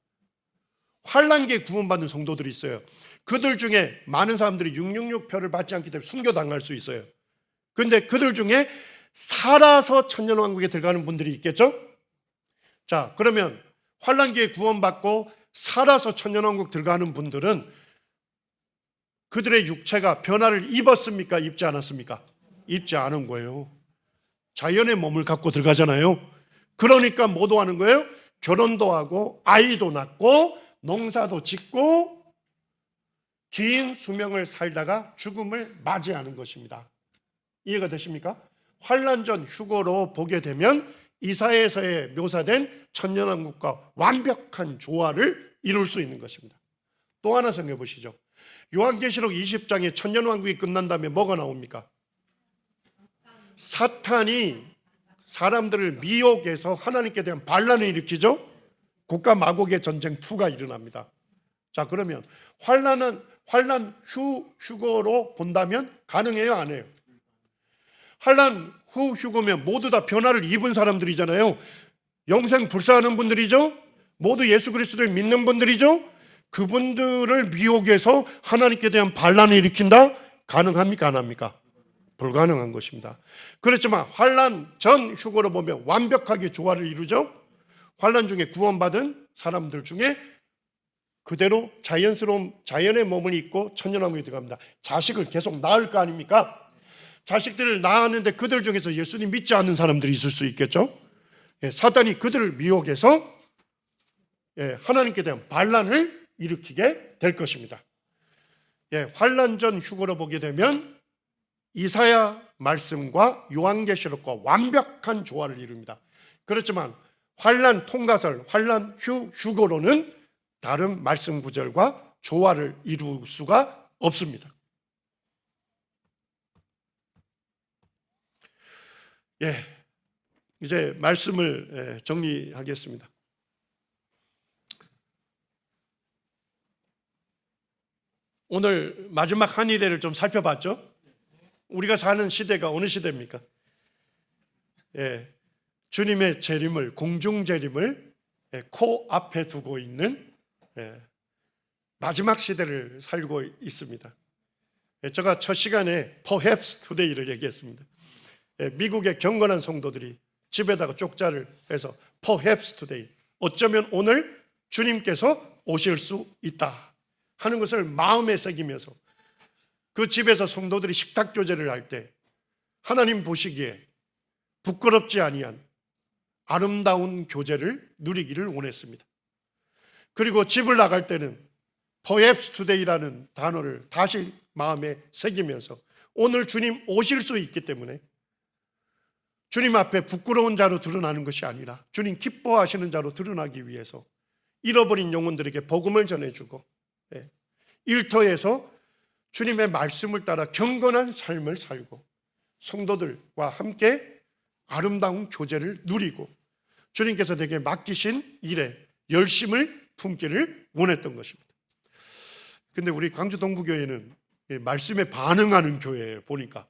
환난기에 구원받는 성도들이 있어요. 그들 중에 많은 사람들이 666표를 받지 않기 때문에 순교당할 수 있어요. 그런데 그들 중에 살아서 천년왕국에 들어가는 분들이 있겠죠? 자, 그러면 환난기에 구원받고 살아서 천년왕국 들어가는 분들은 그들의 육체가 변화를 입었습니까? 입지 않았습니까? 입지 않은 거예요. 자연의 몸을 갖고 들어가잖아요. 그러니까 뭐도 하는 거예요? 결혼도 하고 아이도 낳고 농사도 짓고 긴 수명을 살다가 죽음을 맞이하는 것입니다. 이해가 되십니까? 환난 전 휴거로 보게 되면 이사야서에 묘사된 천년왕국과 완벽한 조화를 이룰 수 있는 것입니다. 또 하나 생각해 보시죠. 요한계시록 20장에 천년왕국이 끝난 다음에 뭐가 나옵니까? 사탄이 사람들을 미혹해서 하나님께 대한 반란을 일으키죠. 국가 마곡의 전쟁 2가 일어납니다. 자, 그러면 환난 후 휴거로 본다면 가능해요, 안 해요? 환난 후 휴거면 모두 다 변화를 입은 사람들이잖아요. 영생 불사하는 분들이죠. 모두 예수 그리스도를 믿는 분들이죠. 그분들을 미혹해서 하나님께 대한 반란을 일으킨다? 가능합니까, 안 합니까? 불가능한 것입니다. 그렇지만 환난 전 휴거로 보면 완벽하게 조화를 이루죠. 환난 중에 구원받은 사람들 중에 그대로 자연스러운 자연의 몸을 입고 천년왕국에 들어갑니다. 자식을 계속 낳을 거 아닙니까? 자식들을 낳았는데 그들 중에서 예수님 믿지 않는 사람들이 있을 수 있겠죠. 사단이 그들을 미혹해서 하나님께 대한 반란을 일으키게 될 것입니다. 환난 전 휴거로 보게 되면 이사야 말씀과 요한계시록과 완벽한 조화를 이룹니다. 그렇지만 환난 통과설, 환난 후 휴거로는 다른 말씀 구절과 조화를 이룰 수가 없습니다. 이제 말씀을 정리하겠습니다. 오늘 마지막 한 일회를 좀 살펴봤죠? 우리가 사는 시대가 어느 시대입니까? 주님의 재림을, 공중 재림을 코앞에 두고 있는 마지막 시대를 살고 있습니다. 제가 첫 시간에 Perhaps Today를 얘기했습니다. 미국의 경건한 성도들이 집에다가 쪽자를 해서 Perhaps Today, 어쩌면 오늘 주님께서 오실 수 있다 하는 것을 마음에 새기면서 그 집에서 성도들이 식탁 교제를 할 때 하나님 보시기에 부끄럽지 아니한 아름다운 교제를 누리기를 원했습니다. 그리고 집을 나갈 때는 Perhaps Today라는 단어를 다시 마음에 새기면서 오늘 주님 오실 수 있기 때문에 주님 앞에 부끄러운 자로 드러나는 것이 아니라 주님 기뻐하시는 자로 드러나기 위해서 잃어버린 영혼들에게 복음을 전해주고 일터에서 주님의 말씀을 따라 경건한 삶을 살고 성도들과 함께 아름다운 교제를 누리고 주님께서 내게 맡기신 일에 열심을 품기를 원했던 것입니다. 근데 우리 광주 동부교회는 말씀에 반응하는 교회예요, 보니까.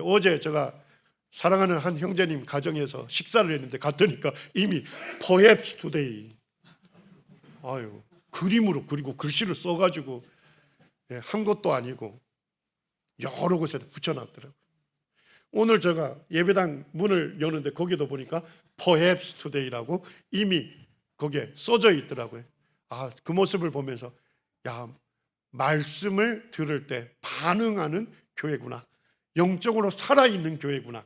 어제 제가 사랑하는 한 형제님 가정에서 식사를 했는데 갔더니까 이미 Perhaps Today 그림으로 그리고 글씨를 써가지고 한 것도 아니고 여러 곳에 붙여놨더라고요. 오늘 제가 예배당 문을 여는데 거기도 보니까 Perhaps Today라고 이미 거기에 써져 있더라고요. 그 모습을 보면서 말씀을 들을 때 반응하는 교회구나, 영적으로 살아있는 교회구나.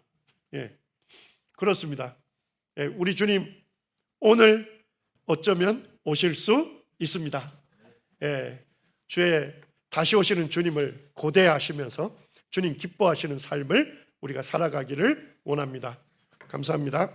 그렇습니다. 우리 주님 오늘 어쩌면 오실 수 있습니다. 주의 다시 오시는 주님을 고대하시면서 주님 기뻐하시는 삶을 우리가 살아가기를 원합니다. 감사합니다.